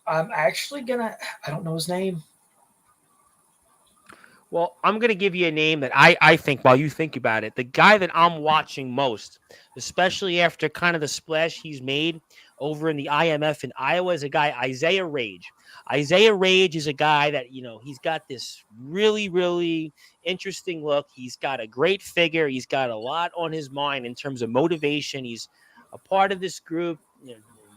I'm actually gonna. I don't know his name. Well, I'm going to give you a name that I think, while you think about it, the guy that I'm watching most, especially after kind of the splash he's made over in the IMF in Iowa, is a guy, Isaiah Rage. Isaiah Rage is a guy that, he's got this really, really interesting look. He's got a great figure. He's got a lot on his mind in terms of motivation. He's a part of this group.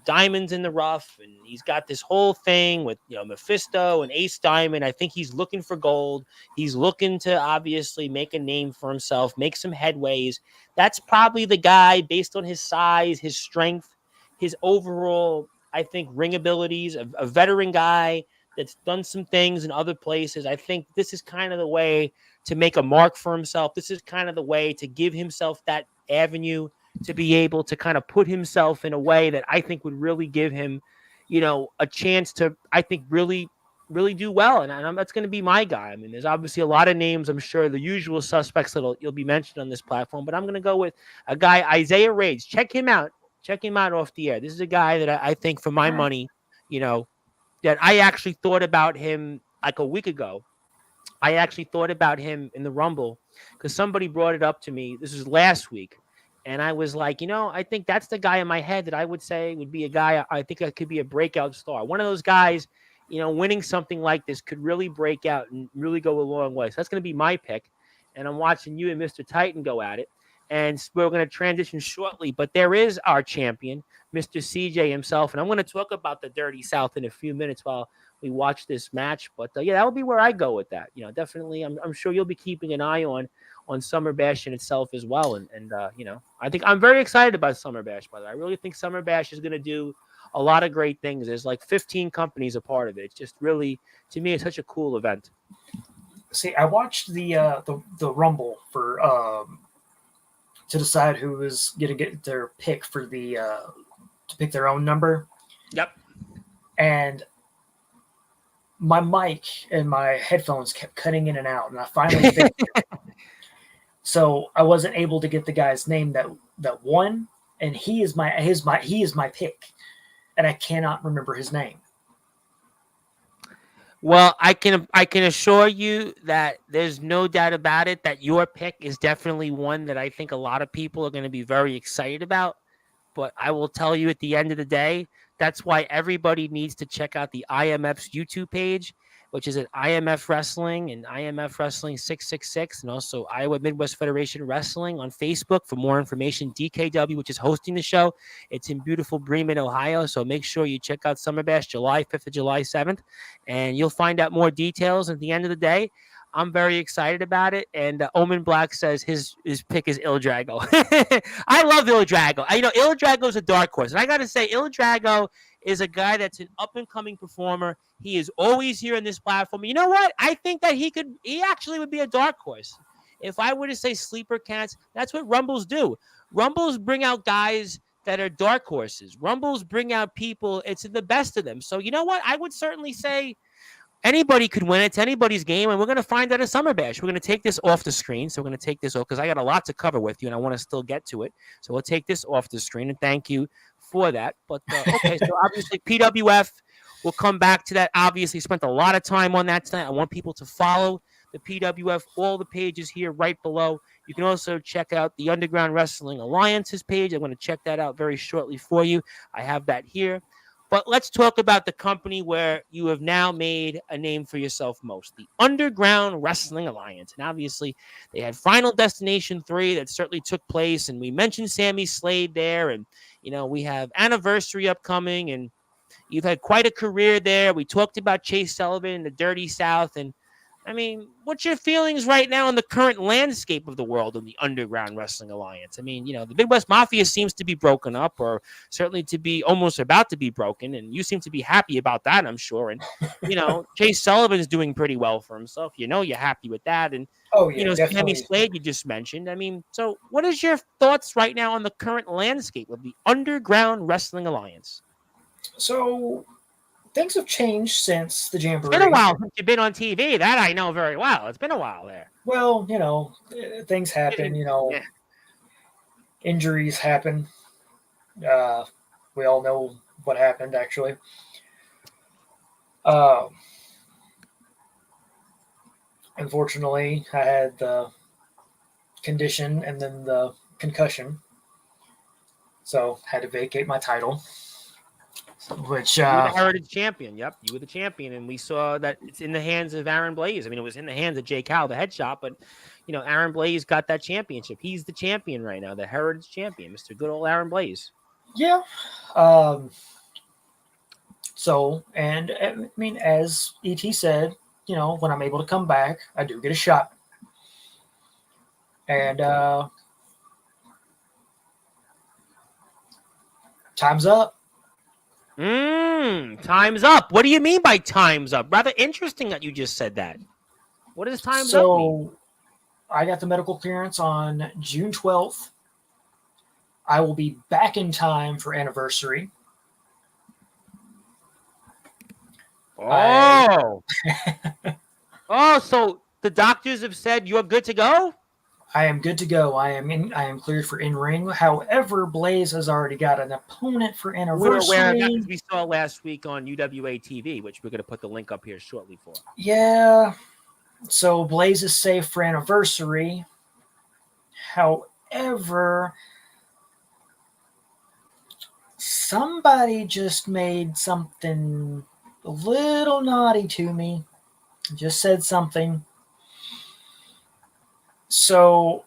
Diamonds in the rough, and he's got this whole thing with Mephisto and Ace Diamond. I think he's looking for gold. He's looking to obviously make a name for himself, make some headways. That's probably the guy, based on his size, his strength, his overall, I think, ring abilities, a veteran guy that's done some things in other places. I think this is kind of the way to make a mark for himself. This is kind of the way to give himself that avenue to be able to kind of put himself in a way that I think would really give him, a chance to, I think, really, really do well. And that's going to be my guy. I mean, there's obviously a lot of names, I'm sure, the usual suspects that you'll be mentioned on this platform, but I'm going to go with a guy, Isaiah Rage. Check him out. Check him out off the air. This is a guy that I think, for my All right. money, that I actually thought about him like a week ago. I actually thought about him in the Rumble because somebody brought it up to me. This was last week. And I was like, I think that's the guy in my head that I would say would be a guy I think that could be a breakout star. One of those guys, winning something like this could really break out and really go a long way. So that's going to be my pick. And I'm watching you and Mr. Titan go at it. And we're going to transition shortly. But there is our champion, Mr. CJ himself. And I'm going to talk about the Dirty South in a few minutes while we watch this match. But yeah, that would be where I go with that. Definitely, I'm sure you'll be keeping an eye on Summer Bash in itself as well. And I think I'm very excited about Summer Bash, by the way. I really think Summer Bash is going to do a lot of great things. There's like 15 companies a part of it. It's just really, to me, it's such a cool event. See, I watched the Rumble for to decide who was gonna get their pick for the to pick their own number, Yep. and my mic and my headphones kept cutting in and out, and I finally fixed it. So I wasn't able to get the guy's name that won, and he is my pick, and I cannot remember his name. Well, I can assure you that there's no doubt about it that your pick is definitely one that I think a lot of people are going to be very excited about. But I will tell you, at the end of the day, that's why everybody needs to check out the IMF's YouTube page, which is at IMF Wrestling and IMF Wrestling 666, and also Iowa Midwest Federation Wrestling on Facebook for more information. DKW, which is hosting the show, it's in beautiful Bremen, Ohio. So make sure you check out Summer Bash July 5th to July 7th, and you'll find out more details. At the end of the day, I'm very excited about it. And Omen Black says his pick is Il Drago. I love Il Drago. Il Drago is a dark horse. And I got to say, Il Drago is a guy that's an up-and-coming performer. He is always here on this platform. You know what? I think that he actually would be a dark horse. If I were to say sleeper cats, that's what Rumbles do. Rumbles bring out guys that are dark horses. Rumbles bring out people. It's the best of them. So you know what? I would certainly say anybody could win. It's anybody's game, and we're going to find out at Summer Bash. We're going to take this off the screen. So we're going to take this off because I got a lot to cover with you, and I want to still get to it. So we'll take this off the screen, and thank you for that. But okay, so obviously PWF, we'll come back to that. Obviously, spent a lot of time on that tonight. I want people to follow the PWF, all the pages here right below. You can also check out the Underground Wrestling Alliance's page. I'm going to check that out very shortly for you. I have that here. But let's talk about the company where you have now made a name for yourself most, the Underground Wrestling Alliance. And obviously, they had Final Destination 3 that certainly took place. And we mentioned Sammy Slade there. And, we have Anniversary upcoming. And you've had quite a career there. We talked about Chase Sullivan in the Dirty South. And, I mean, what's your feelings right now on the current landscape of the world in the Underground Wrestling Alliance? I mean, the Midwest Mafia seems to be broken up, or certainly to be almost about to be broken, and you seem to be happy about that, I'm sure. And, Chase Sullivan is doing pretty well for himself. You're happy with that. And, Oh yeah, Sammy definitely. Slade you just mentioned. I mean, so what is your thoughts right now on the current landscape of the Underground Wrestling Alliance? So things have changed since the It's been a Jamboree. while since you've been on TV. That I know very well. It's been a while there. Well, things happen. Yeah. Injuries happen. Uh, we all know what happened actually. Uh, Unfortunately, I had the condition and then the concussion, so had to vacate my title. Which You were the Heritage champion. Yep, you were the champion, and we saw that it's in the hands of Aaron Blaze. I mean, it was in the hands of Jay Cow, the head shop, but Aaron Blaze got that championship. He's the champion right now, the Heritage champion, Mr. Good old Aaron Blaze. yeah. Um, so, and I mean, as ET said, when I'm able to come back, I do get a shot. And time's up. Time's up. What do you mean by time's up? Rather interesting that you just said that. What does time's up mean? So, I got the medical clearance on June 12th. I will be back in time for anniversary. Oh. Oh, so the doctors have said you're good to go? I am good to go. I am cleared for in-ring. However, Blaze has already got an opponent for anniversary. We're aware of that because we saw last week on UWA TV, which we're going to put the link up here shortly for. Yeah. So Blaze is safe for anniversary. However, somebody just made something a little naughty to me. Just said something. So,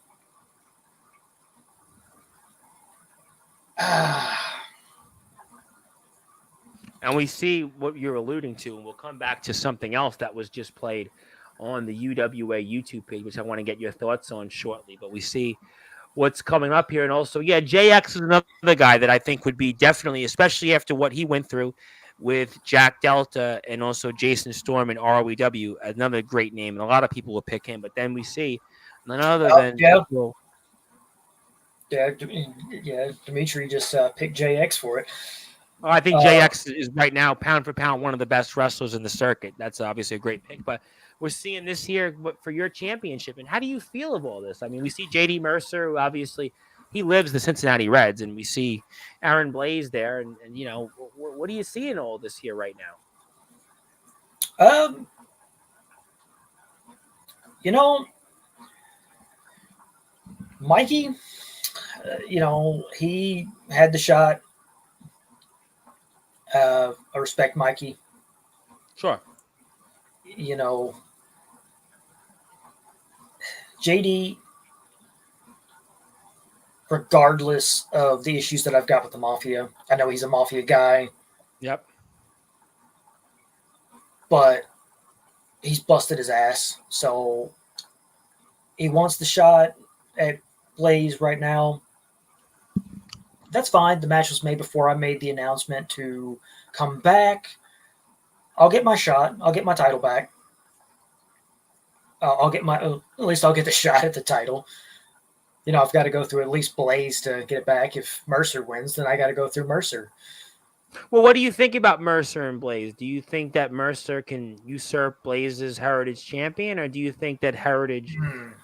and we see what you're alluding to, and we'll come back to something else that was just played on the UWA YouTube page, which I want to get your thoughts on shortly. But we see what's coming up here. And also, JX is another guy that I think would be definitely, especially after what he went through with Jack Delta and also Jason Storm and ROEW, another great name. And a lot of people will pick him. But then we see none other than... Yeah, Dimitri just picked JX for it. Oh, I think JX is right now, pound for pound, one of the best wrestlers in the circuit. That's obviously a great pick. But we're seeing this here for your championship. And how do you feel of all this? I mean, we see JD Mercer, who obviously he lives the Cincinnati Reds, and we see Aaron Blaze there. And what do you see in all this here right now? Mikey, he had the shot. I respect Mikey. Sure. JD, regardless of the issues that I've got with the Mafia, I know he's a Mafia guy. Yep. But he's busted his ass. So he wants the shot at Blaze right now. That's fine. The match was made before I made the announcement to come back. I'll get my shot. I'll get my title back. I'll get the shot at the title. I've got to go through at least Blaze to get it back. If Mercer wins, then I got to go through Mercer. Well, what do you think about Mercer and Blaze? Do you think that Mercer can usurp Blaze's Heritage champion, or do you think that Heritage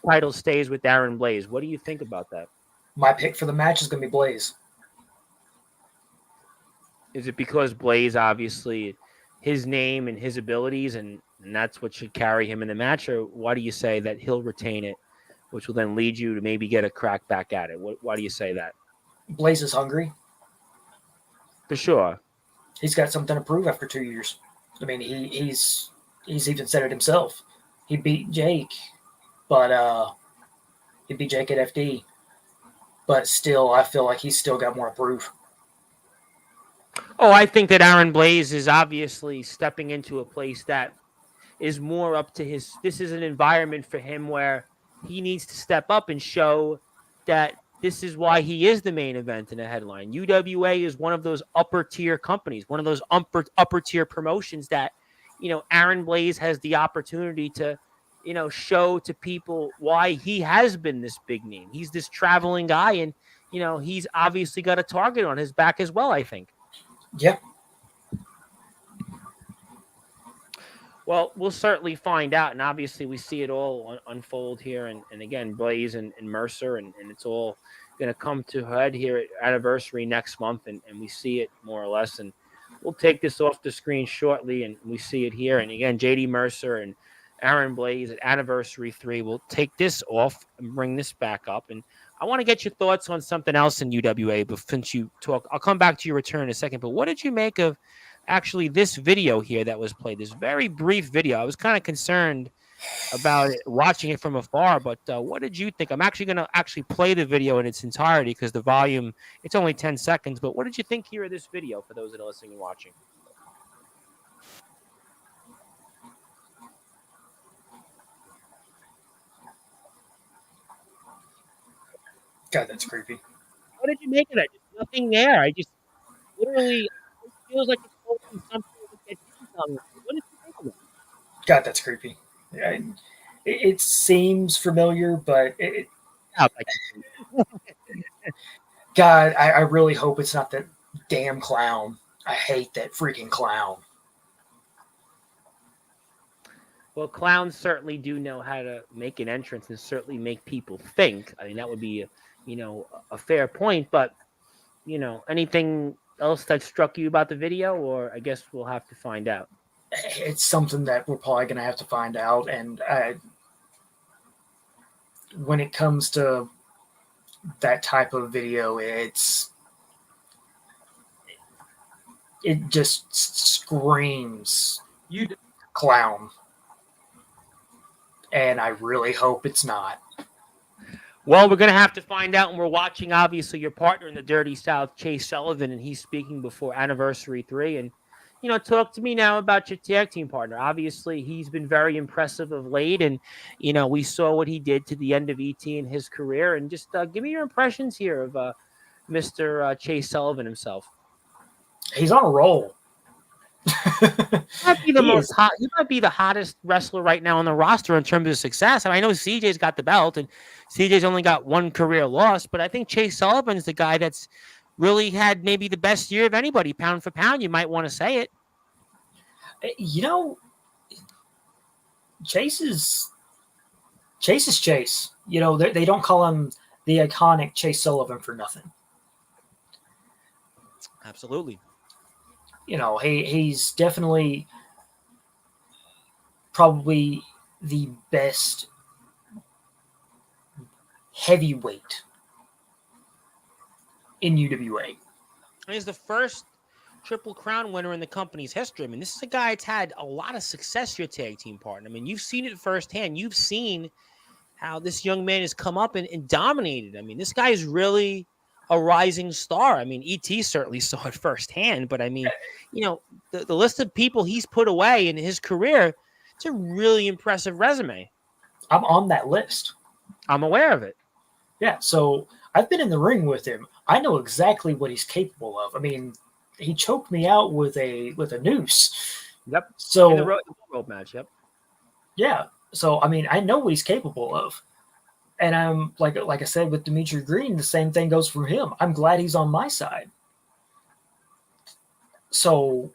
title stays with Aaron Blaze? What do you think about that? My pick for the match is going to be Blaze. Is it because Blaze, obviously, his name and his abilities, and that's what should carry him in the match? Or why do you say that he'll retain it, which will then lead you to maybe get a crack back at it? Why do you say that? Blaze is hungry. For sure. He's got something to prove after 2 years. I mean, he's even said it himself. He beat Jake, but he beat Jake at FD. But still, I feel like he's still got more to prove. Oh, I think that Aaron Blaze is obviously stepping into a place that is more up to his... This is an environment for him where he needs to step up and show that this is why he is the main event in a headline. UWA is one of those upper tier companies, one of those upper tier promotions that, Aaron Blaze has the opportunity to, show to people why he has been this big name. He's this traveling guy, and, he's obviously got a target on his back as well, I think. Yeah. Well, we'll certainly find out, and obviously we see it all unfold here, and again, Blaze and Mercer, and it's all going to come to head here at anniversary next month, and we see it more or less, and we'll take this off the screen shortly, and we see it here. And again, JD Mercer and Aaron Blaze at Anniversary 3. We'll take this off and bring this back up. And I want to get your thoughts on something else in UWA, but since you talk, I'll come back to your return in a second. But what did you make of actually this video here that was played, this very brief video? I was kind of concerned about it, watching it from afar, but what did you think? I'm actually going to play the video in its entirety because the volume, it's only 10 seconds, but what did you think here of this video for those that are listening and watching? God, that's creepy. What did you make of that? Just nothing there. I just literally, it feels like it's holding something with that detail. What did you think of that? God, that's creepy. It seems familiar, but God, I really hope it's not that damn clown. I hate that freaking clown. Well, clowns certainly do know how to make an entrance and certainly make people think. I mean, that would be, a fair point. But, anything else that struck you about the video, or I guess we'll have to find out. It's something that we're probably going to have to find out. And when it comes to that type of video, it just screams clown. And I really hope it's not. Well, we're going to have to find out, and we're watching, obviously, your partner in the Dirty South, Chase Sullivan, and he's speaking before Anniversary 3. And, talk to me now about your tag team partner. Obviously, he's been very impressive of late, and, we saw what he did to the end of ET in his career. And just give me your impressions here of Mr. Chase Sullivan himself. He's on a roll. He might be he might be the hottest wrestler right now on the roster in terms of success. And I know CJ's got the belt, and CJ's only got one career loss, but I think Chase Sullivan's the guy that's really had maybe the best year of anybody, pound for pound. You might want to say it. Chase is Chase. They don't call him the iconic Chase Sullivan for nothing. Absolutely. He's definitely probably the best heavyweight in UWA. He's the first Triple Crown winner in the company's history. I mean, this is a guy that's had a lot of success, your tag team partner. I mean, you've seen it firsthand. You've seen how this young man has come up and dominated. I mean, this guy is really a rising star. I mean, ET certainly saw it firsthand, but I mean, the list of people he's put away in his career, it's a really impressive resume. I'm on that list. I'm aware of it. Yeah, so I've been in the ring with him. I know exactly what he's capable of. I mean, he choked me out with a noose. Yep. So in the road match. Yep. Yeah. So I mean, I know what he's capable of. And I'm like I said with Dimitri Green, the same thing goes for him. I'm glad he's on my side. So,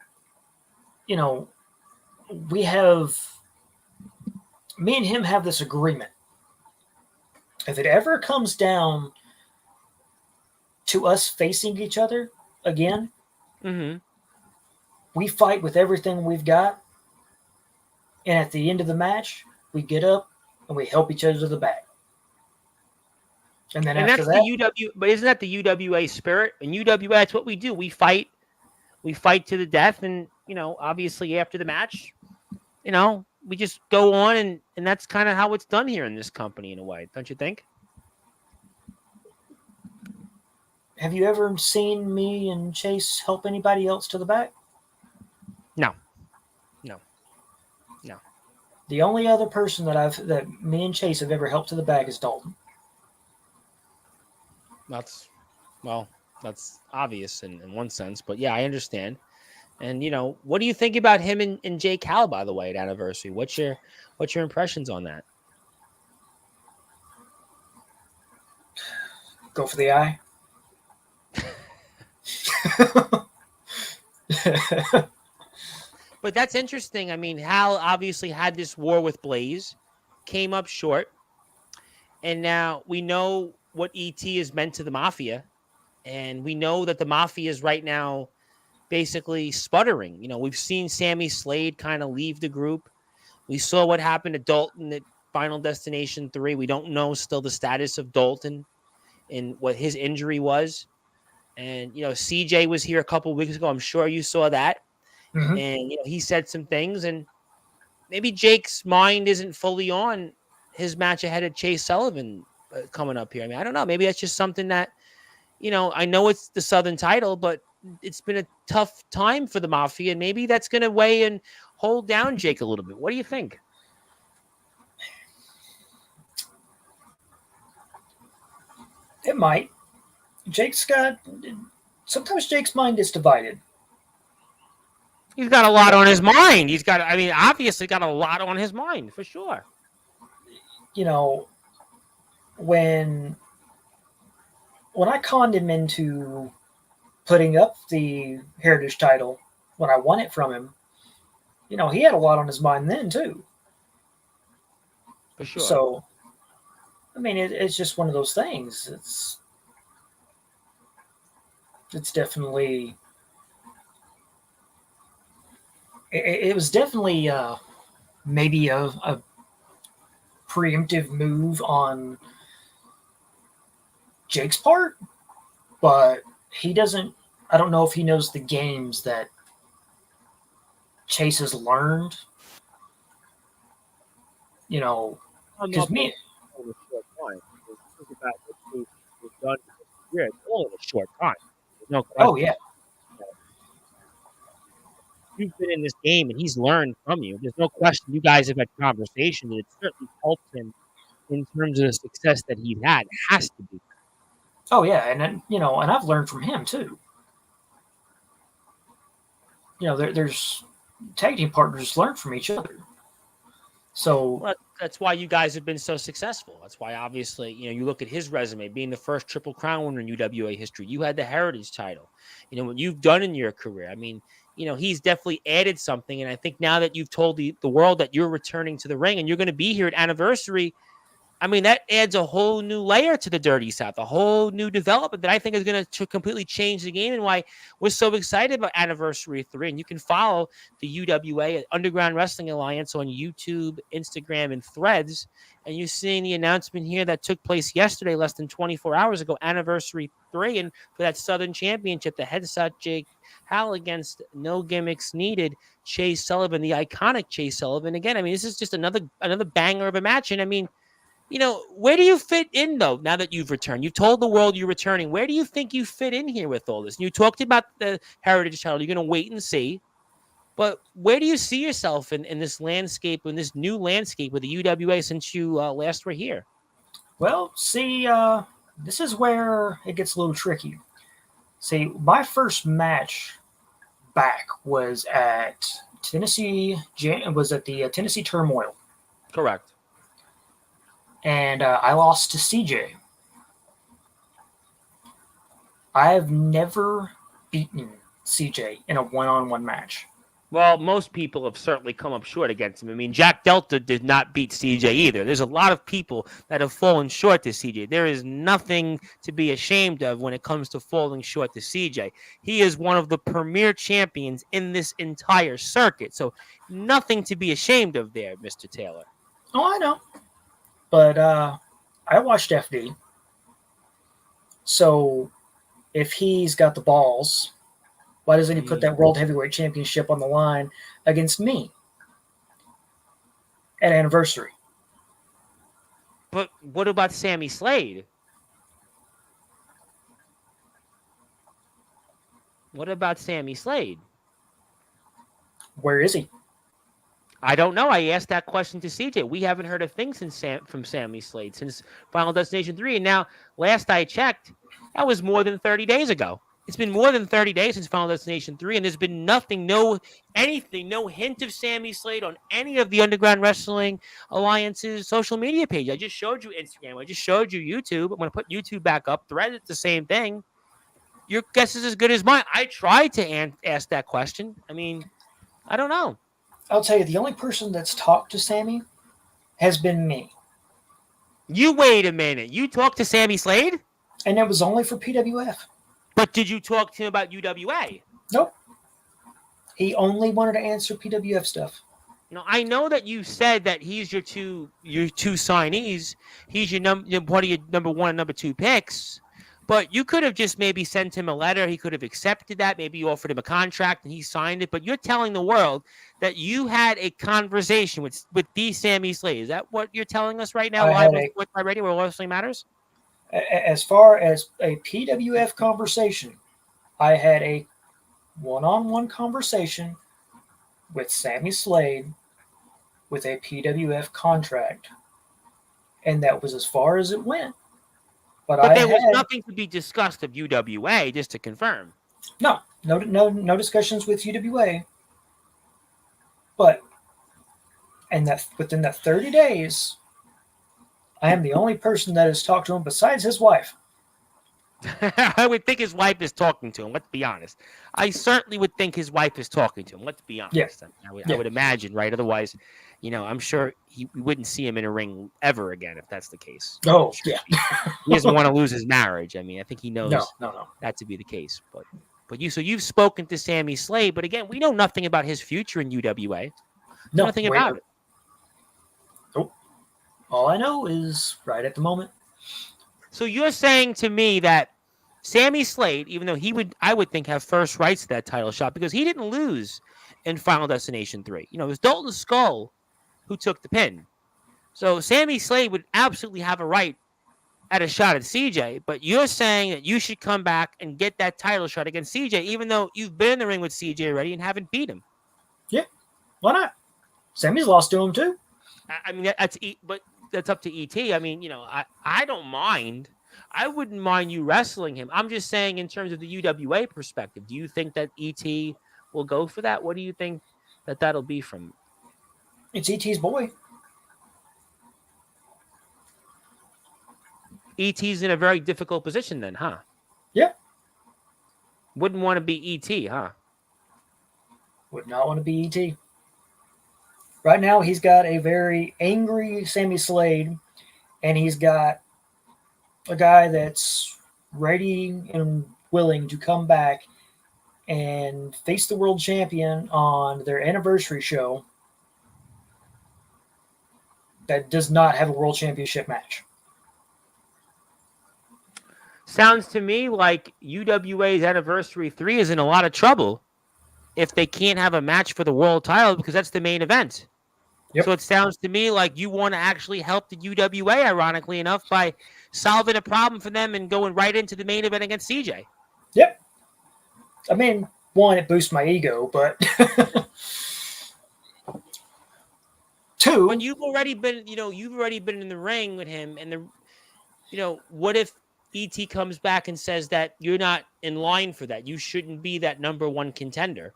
me and him have this agreement. If it ever comes down to us facing each other again, we fight with everything we've got. And at the end of the match, we get up and we help each other to the back. And then after that's the but isn't that the UWA spirit? In UWA, that's what we do. We fight to the death, and obviously after the match, we just go on, and that's kind of how it's done here in this company in a way, don't you think? Have you ever seen me and Chase help anybody else to the back? No. The only other person that me and Chase have ever helped to the back is Dalton. That's obvious in one sense, but yeah, I understand. And what do you think about him and Jay Cal, by the way, at Anniversary? What's your impressions on that? Go for the eye. But that's interesting. I mean, Hal obviously had this war with Blaze, came up short, and now we know what ET has meant to the Mafia, and we know that the Mafia is right now basically sputtering. We've seen Sammy Slade kind of leave the group. We saw what happened to Dalton at Final Destination 3. We don't know still the status of Dalton and what his injury was. And, CJ was here a couple of weeks ago. I'm sure you saw that. Mm-hmm. And, he said some things. And maybe Jake's mind isn't fully on his match ahead of Chase Sullivan coming up here. I mean, I don't know. Maybe that's just something that, I know it's the Southern title, but it's been a tough time for the Mafia. And maybe that's going to weigh and hold down Jake a little bit. What do you think? It might. Sometimes Jake's mind is divided. He's got a lot on his mind. Obviously got a lot on his mind, for sure. When I conned him into putting up the Heritage title, when I won it from him, he had a lot on his mind then, too. For sure. So, I mean, it's just one of those things. It's definitely... It was definitely maybe a preemptive move on Jake's part, but he doesn't... I don't know if he knows the games that Chase has learned. Because me... It's all in a short time. No question. Oh, yeah. You've been in this game and he's learned from you. There's no question you guys have had conversations, and it certainly helped him in terms of the success that he's had. It has to be. Oh, yeah. And then, and I've learned from him, too. There's tag team partners learn from each other. So well, that's why you guys have been so successful. That's why, obviously, you look at his resume, being the first Triple Crown winner in UWA history. You had the Heritage title. What you've done in your career. I mean, he's definitely added something. And I think now that you've told the world that you're returning to the ring and you're going to be here at Anniversary, I mean, that adds a whole new layer to the Dirty South, a whole new development that I think is going to completely change the game, and why we're so excited about Anniversary 3. And you can follow the UWA, Underground Wrestling Alliance, on YouTube, Instagram, and Threads. And you're seeing the announcement here that took place yesterday, less than 24 hours ago, Anniversary 3, and for that Southern Championship, the headshot Jake Howell against No Gimmicks Needed, Chase Sullivan, the iconic Chase Sullivan. Again, I mean, this is just another banger of a match. And I mean, where do you fit in, though, now that you've returned? You've told the world you're returning. Where do you think you fit in here with all this? And you talked about the Heritage title. You're going to wait and see. But where do you see yourself in this landscape, in this new landscape with the UWA since you last were here? Well, see, this is where it gets a little tricky. See, my first match back was at the Tennessee Turmoil. Correct. And I lost to CJ. I've never beaten CJ in a one-on-one match. Well, most people have certainly come up short against him. I mean, Jack Delta did not beat CJ either. There's a lot of people that have fallen short to CJ. There is nothing to be ashamed of when it comes to falling short to CJ. He is one of the premier champions in this entire circuit. So nothing to be ashamed of there, Mr. Taylor. Oh, I know. But I watched FD. So if he's got the balls, why doesn't he put that World Heavyweight Championship on the line against me at Anniversary? But what about Sammy Slade? What about Sammy Slade? Where is he? I don't know. I asked that question to CJ. We haven't heard a thing from Sammy Slade since Final Destination 3. And now, last I checked, that was more than 30 days ago. It's been more than 30 days since Final Destination 3, and there's been nothing, no hint of Sammy Slade on any of the Underground Wrestling Alliance's social media page. I just showed you Instagram. I just showed you YouTube. I'm going to put YouTube back up. Thread, it's the same thing. Your guess is as good as mine. I tried to ask that question. I mean, I don't know. I'll tell you, the only person that's talked to Sammy has been me. You wait a minute. You talked to Sammy Slade? And it was only for PWF. But did you talk to him about UWA? Nope. He only wanted to answer PWF stuff. I know that you said that he's your two signees. He's your one of your number 1 and number 2 picks. But you could have just maybe sent him a letter. He could have accepted that. Maybe you offered him a contract and he signed it. But you're telling the world that you had a conversation with the Sammy Slade. Is that what you're telling us right now? Live on Sportswire Radio, where wrestling matters. As far as a PWF conversation, I had a one-on-one conversation with Sammy Slade with a PWF contract, and that was as far as it went. But there was nothing to be discussed of UWA, just to confirm. No discussions with UWA. But within that 30 days, I am the only person that has talked to him besides his wife. I would think his wife is talking to him. Let's be honest. I certainly would think his wife is talking to him. Let's be honest. Yeah. I would imagine, right? Otherwise, I'm sure we wouldn't see him in a ring ever again if that's the case. Oh, sure yeah. He doesn't want to lose his marriage. I mean, I think he knows that to be the case. But you've spoken to Sammy Slade, but again, we know nothing about his future in UWA. Nothing about it. Nope. All I know is right at the moment. So you're saying to me that Sammy Slade, even though I would think, have first rights to that title shot because he didn't lose in Final Destination 3. It was Dalton Skull who took the pin. So Sammy Slade would absolutely have a right at a shot at CJ, but you're saying that you should come back and get that title shot against CJ, even though you've been in the ring with CJ already and haven't beat him. Yeah, why not? Sammy's lost to him too. I mean, that's up to ET. I mean, I don't mind. I wouldn't mind you wrestling him. I'm just saying in terms of the UWA perspective, do you think that ET will go for that? What do you think that'll be from? It's ET's boy. ET's in a very difficult position then, huh? Yeah. Wouldn't want to be ET, huh? Would not want to be ET. Right now, he's got a very angry Sammy Slade, and he's got a guy that's ready and willing to come back and face the world champion on their anniversary show that does not have a world championship match. Sounds to me like UWA's Anniversary 3 is in a lot of trouble if they can't have a match for the world title because that's the main event. Yep. So it sounds to me like you want to actually help the UWA, ironically enough, by solving a problem for them and going right into the main event against CJ. Yep. I mean, one, it boosts my ego, but two. When you've already been in the ring with him, and what if ET comes back and says that you're not in line for that? You shouldn't be that number 1 contender.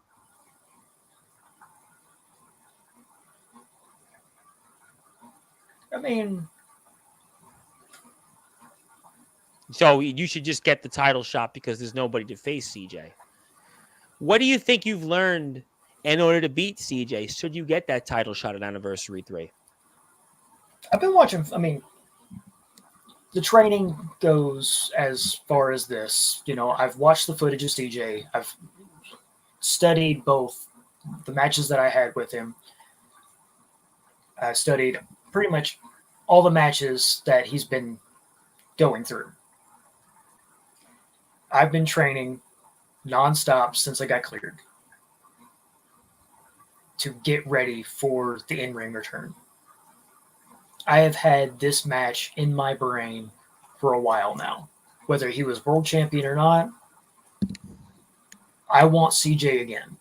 I mean, so you should just get the title shot because there's nobody to face CJ. What do you think you've learned in order to beat CJ? Should you get that title shot at Anniversary 3? I've been watching, the training goes as far as this. I've watched the footage of CJ. I've studied both the matches that I had with him. I studied pretty much all the matches that he's been going through. I've been training nonstop since I got cleared to get ready for the in-ring return. I have had this match in my brain for a while now. Whether he was world champion or not, I want CJ again.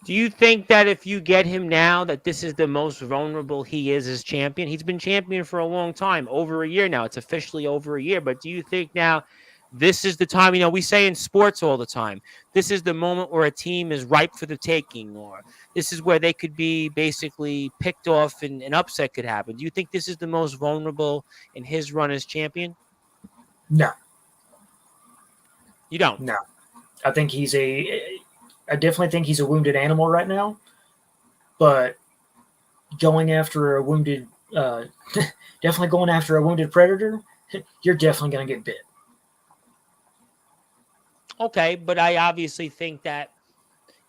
Do you think that if you get him now, that this is the most vulnerable he is as champion? He's been champion for a long time, over a year now. It's officially over a year. But do you think now this is the time? We say in sports all the time, this is the moment where a team is ripe for the taking, or this is where they could be basically picked off and an upset could happen. Do you think this is the most vulnerable in his run as champion? No. You don't? No. I definitely think he's a wounded animal right now, but definitely going after a wounded predator, you're definitely going to get bit. Okay, but I obviously think that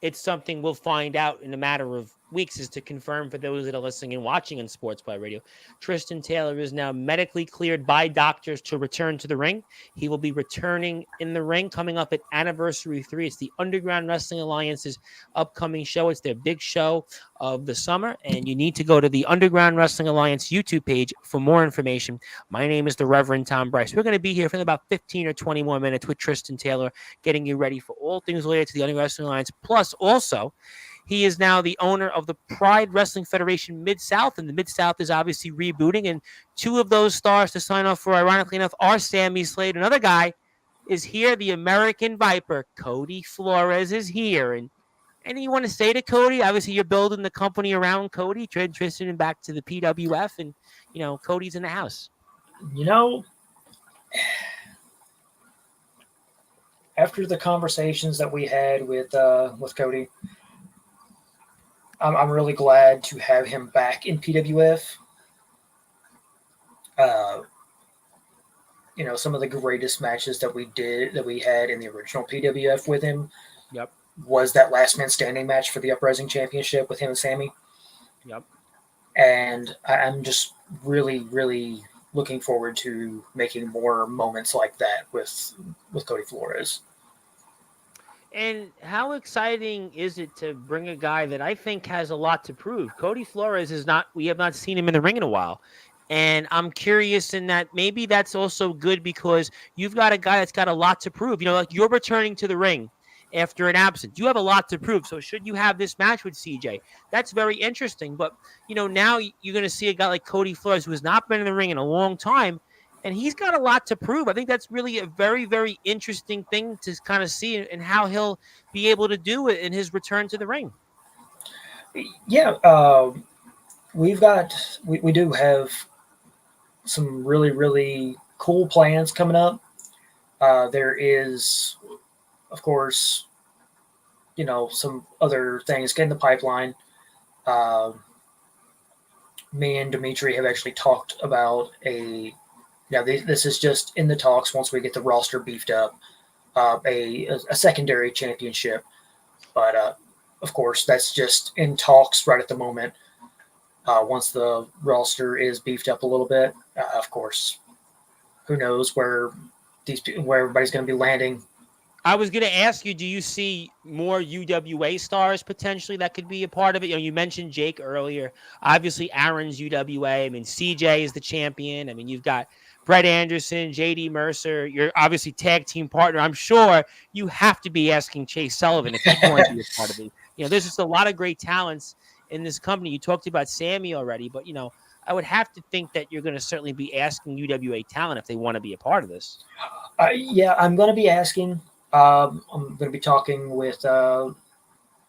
it's something we'll find out in a matter of weeks, is to confirm for those that are listening and watching on Sportswire Radio. Tristan Taylor is now medically cleared by doctors to return to the ring. He will be returning in the ring coming up at Anniversary 3. It's the Underground Wrestling Alliance's upcoming show. It's their big show of the summer, and you need to go to the Underground Wrestling Alliance YouTube page for more information. My name is the Reverend Tom Bryce. We're going to be here for about 15 or 20 more minutes with Tristan Taylor, getting you ready for all things related to the Underground Wrestling Alliance. Plus, also, he is now the owner of the Pride Wrestling Federation Mid-South, and the Mid-South is obviously rebooting, and two of those stars to sign off for, ironically enough, are Sammy Slade. Another guy is here, the American Viper, Cody Flores, is here. And anything you want to say to Cody? Obviously, you're building the company around Cody, Tristan, and back to the PWF, and, Cody's in the house. After the conversations that we had with Cody, I'm really glad to have him back in PWF. Some of the greatest matches that we had in the original PWF with him. Yep. Was that last man standing match for the Uprising Championship with him and Sammy. Yep. And I'm just really, really looking forward to making more moments like that with Cody Flores. And how exciting is it to bring a guy that I think has a lot to prove? Cody Flores we have not seen him in the ring in a while. And I'm curious in that maybe that's also good because you've got a guy that's got a lot to prove. Like you're returning to the ring after an absence. You have a lot to prove. So should you have this match with CJ? That's very interesting. But, now you're going to see a guy like Cody Flores who has not been in the ring in a long time, and he's got a lot to prove. I think that's really a very, very interesting thing to kind of see and how he'll be able to do it in his return to the ring. Yeah, we do have some really, really cool plans coming up. There is, of course, some other things getting the pipeline. Me and Dimitri have actually talked about this is just in the talks once we get the roster beefed up, a secondary championship. But, of course, that's just in talks right at the moment. Once the roster is beefed up a little bit, of course, who knows where everybody's going to be landing. I was going to ask you, do you see more UWA stars potentially that could be a part of it? You mentioned Jake earlier. Obviously, Aaron's UWA. I mean, CJ is the champion. I mean, you've got Brett Anderson, JD Mercer. You're obviously tag team partner. I'm sure you have to be asking Chase Sullivan if he's going to be a part of it. There's just a lot of great talents in this company. You talked about Sammy already, but, I would have to think that you're going to certainly be asking UWA talent if they want to be a part of this. Yeah, I'm going to be asking. I'm going to be talking with, a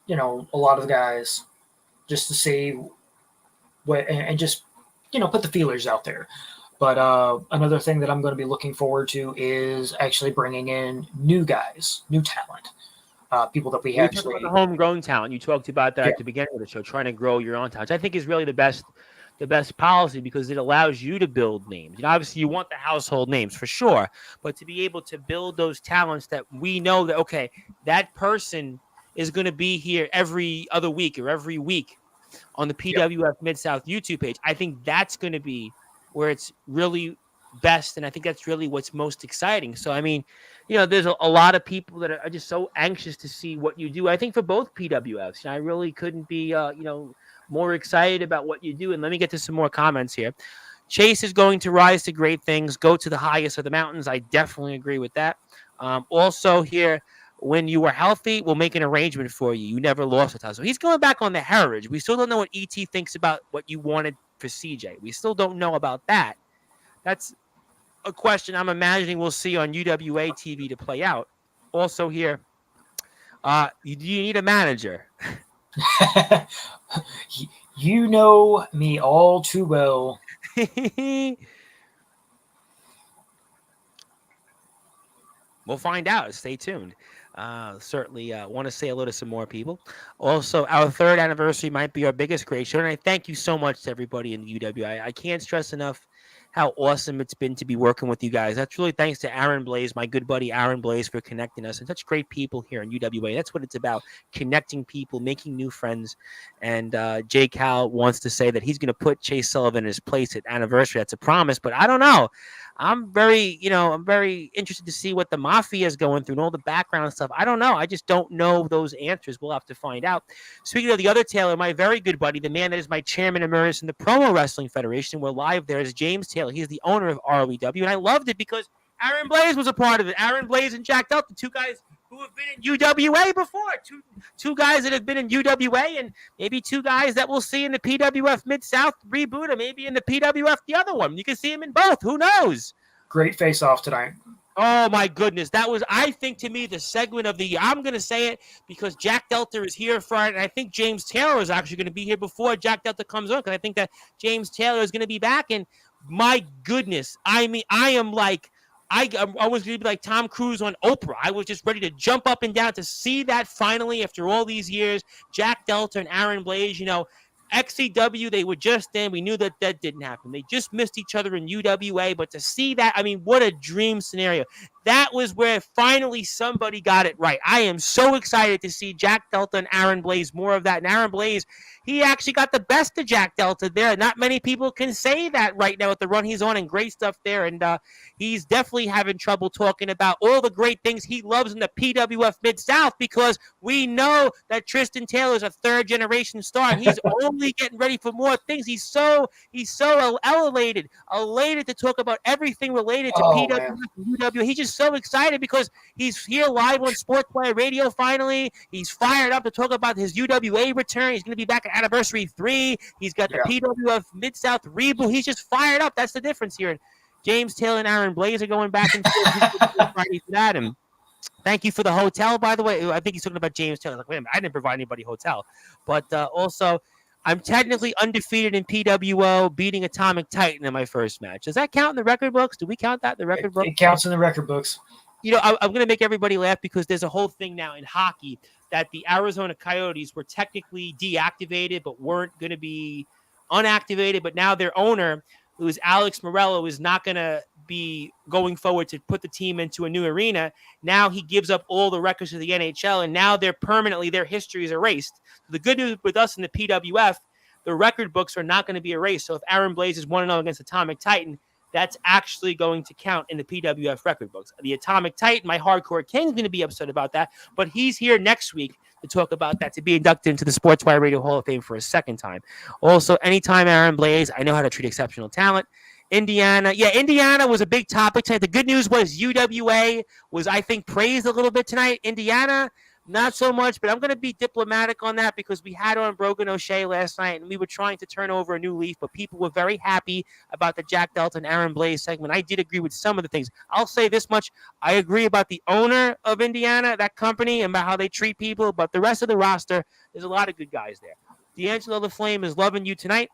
lot of the guys just to see what, and just, put the feelers out there. But another thing that I'm going to be looking forward to is actually bringing in new guys, new talent, people that we actually. The homegrown talent. You talked about that at the beginning of the show, trying to grow your own talent, which I think is really the best policy because it allows you to build names. Obviously you want the household names for sure, but to be able to build those talents that we know that, okay, that person is going to be here every other week or every week on the PWF Mid-South YouTube page. I think that's going to be where it's really best. And I think that's really what's most exciting. So, I mean, there's a lot of people that are just so anxious to see what you do. I think for both PWFs, I really couldn't be, more excited about what you do. And let me get to some more comments here. Chase is going to rise to great things, go to the highest of the mountains. I definitely agree with that. Also here, when you were healthy, we'll make an arrangement for you. You never lost a title. So he's going back on the heritage. We still don't know what ET thinks about what you wanted for CJ. We still don't know about that. That's a question I'm imagining we'll see on UWA TV to play out. Also here, do you need a manager? You know me all too well. We'll find out. Stay tuned. Certainly want to say hello to some more people. Also, our 3rd anniversary might be our biggest great show, and I thank you so much to everybody in the UWA. I can't stress enough how awesome it's been to be working with you guys. That's really thanks to Aaron Blaze, my good buddy Aaron Blaze, for connecting us and such great people here in UWA. That's what it's about, connecting people, making new friends. And Jay Cal wants to say that he's going to put Chase Sullivan in his place at anniversary. That's a promise, but I don't know. I'm very interested to see what the mafia is going through and all the background stuff. I don't know. I just don't know those answers. We'll have to find out. Speaking of the other Taylor, my very good buddy, the man that is my chairman emeritus in the Promo Wrestling Federation, we're live there, is James Taylor. He's the owner of ROEW, and I loved it because Aaron Blaze was a part of it. Aaron Blaze and Jack Delta, two guys who have been in UWA before. Two guys that have been in UWA, and maybe two guys that we'll see in the PWF Mid-South reboot, or maybe in the PWF the other one. You can see him in both. Who knows? Great face-off tonight. Oh, my goodness. That was, I think, to me, the segment of the year. I'm going to say it because Jack Delta is here Friday, and I think James Taylor is actually going to be here before Jack Delta comes on, because I think that James Taylor is going to be back, and my goodness, I mean, I am like, I was going to be like Tom Cruise on Oprah. I was just ready to jump up and down to see that finally after all these years. Jack Delta and Aaron Blaze, XCW, they were just in. We knew that didn't happen. They just missed each other in UWA. But to see that, I mean, what a dream scenario. That was where finally somebody got it right. I am so excited to see Jack Delta and Aaron Blaze, more of that. And Aaron Blaze, he actually got the best of Jack Delta there. Not many people can say that right now with the run he's on, and great stuff there. And he's definitely having trouble talking about all the great things he loves in the PWF Mid-South, because we know that Tristan Taylor is a third-generation star, and he's only getting ready for more things. He's so elated to talk about everything related to PWF and UW. He's just so excited because he's here live on Sportzwire Radio finally. He's fired up to talk about his UWA return. He's going to be back at Anniversary 3. He's got the PWF Mid-South reboot. He's just fired up. That's the difference here. James Taylor and Aaron Blaze are going back and forth Friday for that. And thank you for the hotel, by the way. I think he's talking about James Taylor. Like, wait a minute, I didn't provide anybody hotel. But also, I'm technically undefeated in PWO, beating Atomic Titan in my first match. Does that count in the record books? Do we count that in the record books? It counts in the record books. I'm going to make everybody laugh because there's a whole thing now in hockey that the Arizona Coyotes were technically deactivated but weren't going to be unactivated. But now their owner, who is Alex Morello, is not going to be going forward to put the team into a new arena. Now he gives up all the records to the NHL, and now their history is erased. The good news with us in the PWF, the record books are not going to be erased. So if Aaron Blaze is 1-0 against Atomic Titan, that's actually going to count in the PWF record books. The Atomic Titan, my Hardcore King, is going to be upset about that, but he's here next week to talk about that, to be inducted into the Sportswire Radio Hall of Fame for a second time. Also, anytime Aaron Blaze, I know how to treat exceptional talent. Indiana was a big topic tonight. The good news was UWA was, I think, praised a little bit tonight. Indiana, not so much, but I'm going to be diplomatic on that because we had on Brogan O'Shea last night, and we were trying to turn over a new leaf, but people were very happy about the Jack Delta and Aaron Blaze segment. I did agree with some of the things. I'll say this much. I agree about the owner of Indiana, that company, and about how they treat people, but the rest of the roster, there's a lot of good guys there. D'Angelo the Flame is loving you tonight.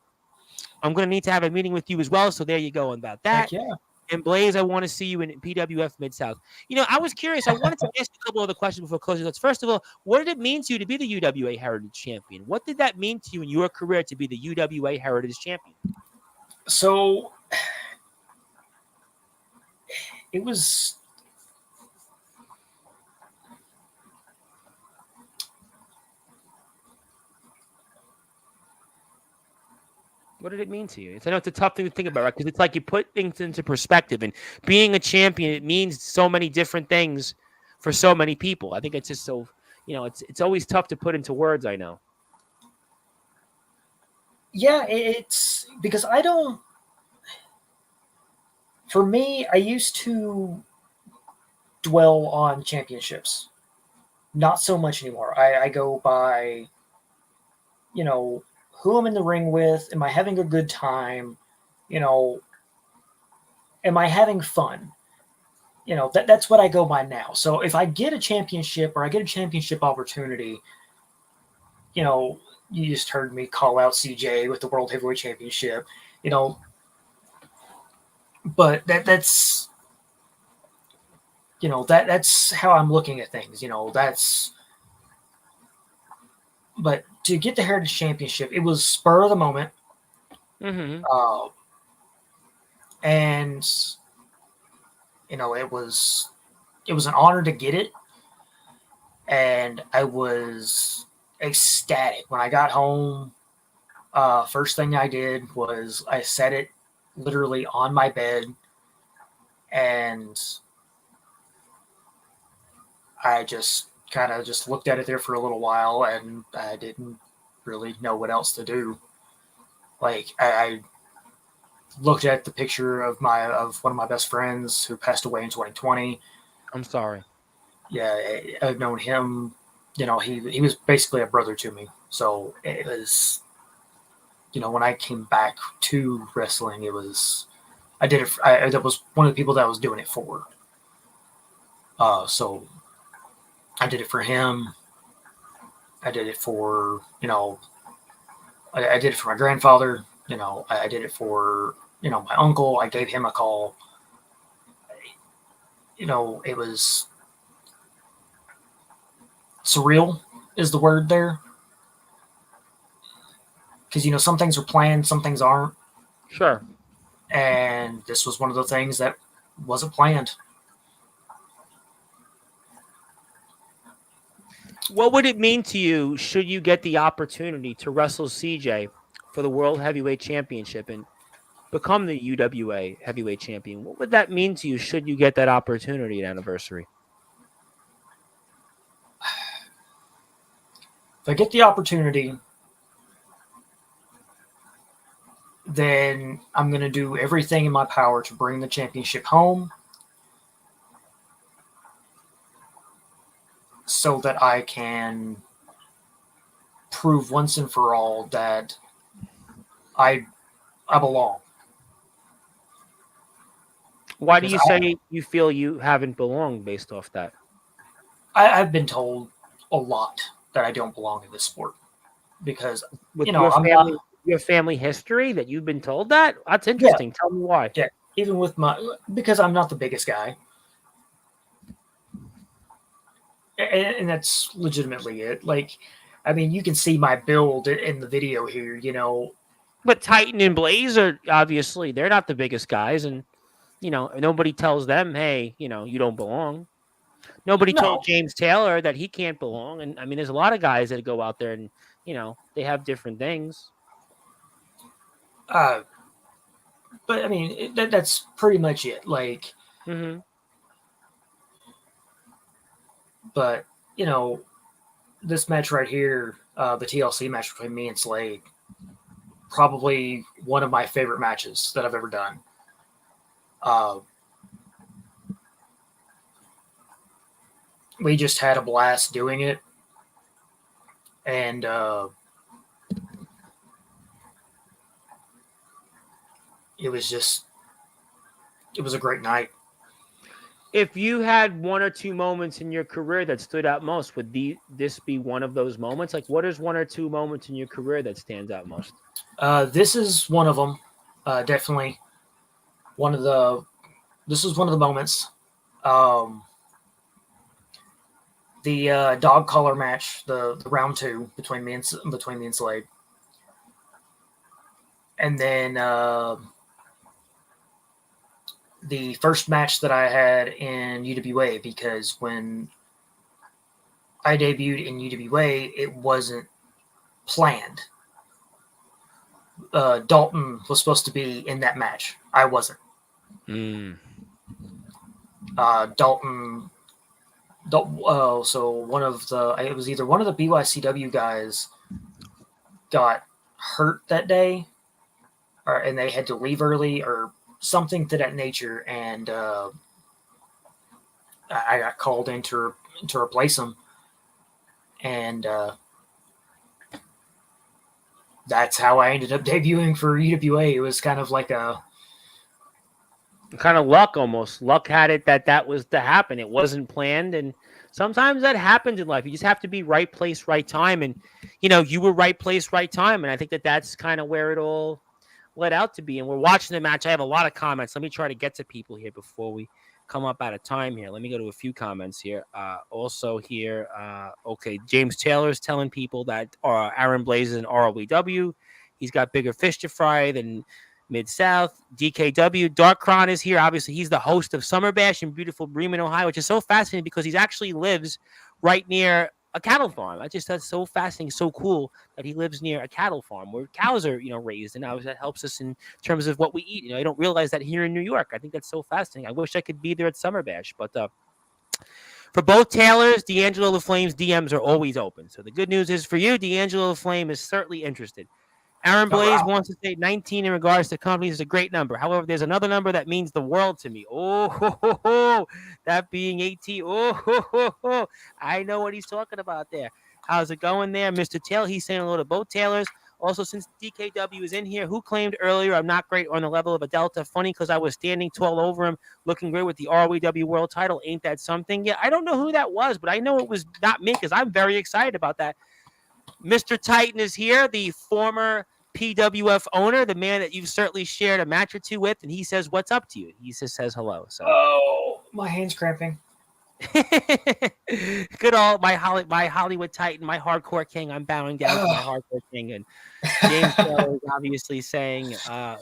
I'm going to need to have a meeting with you as well, so there you go about that. Heck yeah. And Blaze, I want to see you in PWF Mid-South. I was curious. I wanted to ask a couple other questions before closing. First of all, what did it mean to you to be the UWA Heritage Champion? What did that mean to you in your career to be the UWA Heritage Champion? So it was... What did it mean to you? I know it's a tough thing to think about, right? Because it's like you put things into perspective, and being a champion, it means so many different things for so many people. I think it's just so, it's always tough to put into words, I know. Yeah, it's because for me, I used to dwell on championships. Not so much anymore. I go by, who I'm in the ring with, am I having a good time, am I having fun? That's what I go by now. So if I get a championship or I get a championship opportunity, you just heard me call out CJ with the World Heavyweight Championship, but that's how I'm looking at things, but to get the Heritage Championship, it was spur of the moment. Mm-hmm. And it was an honor to get it, and I was ecstatic when I got home. First thing I did was I set it literally on my bed, and I just kind of just looked at it there for a little while, and I didn't really know what else to do. Like I looked at the picture of one of my best friends who passed away in 2020. I'm sorry. Yeah, I've known him. He was basically a brother to me. So it was, when I came back to wrestling, it was I did it. That was one of the people that I was doing it for. So I did it for him. I did it for I did it for my grandfather. I did it for my uncle. I gave him a call. It was surreal is the word there, because some things are planned, some things aren't, Sure. and this was one of the things that wasn't planned. What would it mean to you should you get the opportunity to wrestle CJ for the World Heavyweight Championship and become the UWA Heavyweight Champion? What would that mean to you should you get that opportunity at Anniversary? If I get the opportunity, then I'm going to do everything in my power to bring the championship home, so that I can prove once and for all that I belong. Why do you say you feel you haven't belonged based off that? I've been told a lot that I don't belong in this sport, because With I'm not. your family history that you've been told that? That's Yeah, interesting. Tell me why. yeah. Even with because I'm not the biggest guy, and that's legitimately it. Like, I mean, you can see my build in the video here. But Titan and Blaze are obviously they're not the biggest guys, and nobody tells them, hey, you don't belong. Nobody No, told James Taylor that he can't belong. And I mean, there's a lot of guys that go out there and, they have different things. but I mean, that's pretty much it. Like, Mm-hmm. but this match right here, the TLC match between me and Slade, probably one of my favorite matches that I've ever done. We just had a blast doing it, and it was a great night. If you had one or two moments in your career that stood out most, would this be one of those moments? Like, what is one or two moments in your career that stands out most? This is one of them. Definitely one of the. This was one of the moments. The dog collar match, the round two between me and Slade, and then the first match that I had in UWA, because when I debuted in UWA, it wasn't planned. Dalton was supposed to be in that match. I wasn't. Dalton. So one of the, it was either one of the BYCW guys got hurt that day, and they had to leave early, or something to that nature, and I got called in to replace him, and that's how I ended up debuting for UWA. It was kind of like a kind of luck almost. Luck had it that was to happen. It wasn't planned, and sometimes that happens in life. You just have to be right place, right time, and you were right place, right time, and I think that's kind of where it all led out to be. And we're watching the match. I have a lot of comments. Let me try to get to people here before we come up out of time here. Let me go to a few comments here. Also here, okay, James Taylor's telling people that Aaron Blaze is an ROW. He's got bigger fish to fry than Mid-South, DKW. Darkron is here. Obviously, he's the host of Summer Bash in beautiful Bremen, Ohio, which is so fascinating because he actually lives right near a cattle farm. That's so fascinating, so cool that he lives near a cattle farm where cows are, raised, and that helps us in terms of what we eat. I don't realize that here in New York. I think that's so fascinating. I wish I could be there at Summer Bash, but for both Taylors, D'Angelo LaFlame's DMs are always open. So the good news is for you, D'Angelo LaFlame is certainly interested. Aaron Blaze wants to say 19 in regards to companies is a great number. However, there's another number that means the world to me. That being 18. I know what he's talking about there. How's it going there, Mr. Taylor? He's saying hello to both Taylors. Also, since DKW is in here, who claimed earlier I'm not great on the level of a Delta? Funny because I was standing tall over him, looking great with the ROEW World title. Ain't that something? Yeah, I don't know who that was, but I know it was not me because I'm very excited about that. Mr. Titan is here, the former PWF owner, the man that you've certainly shared a match or two with, and he says, "What's up to you?" He just says hello. So, my hand's cramping. Good old my Hollywood Titan, my hardcore king. I'm bowing down to my hardcore king, and James Taylor is obviously saying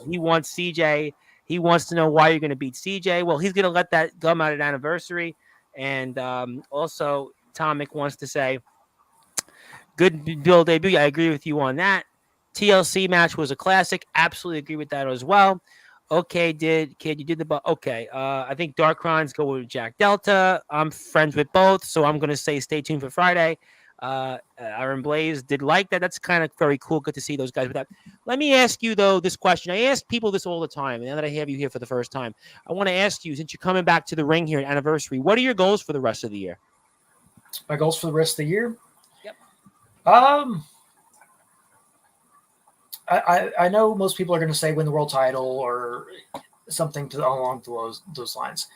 he wants CJ. He wants to know why you're going to beat CJ. Well, he's going to let that come out at anniversary, and also Tomic wants to say, good Bill debut. I agree with you on that. TLC match was a classic. Absolutely agree with that as well. Okay, kid, you did the okay. I think Darkron's go with Jack Delta. I'm friends with both, so I'm gonna say stay tuned for Friday. Aaron Blaze did like that. That's kind of very cool. Good to see those guys with that. Let me ask you though this question. I ask people this all the time, and now that I have you here for the first time, I want to ask you, since you're coming back to the ring here at anniversary, what are your goals for the rest of the year? My goals for the rest of the year? Yep. I know most people are going to say win the world title or something along those lines.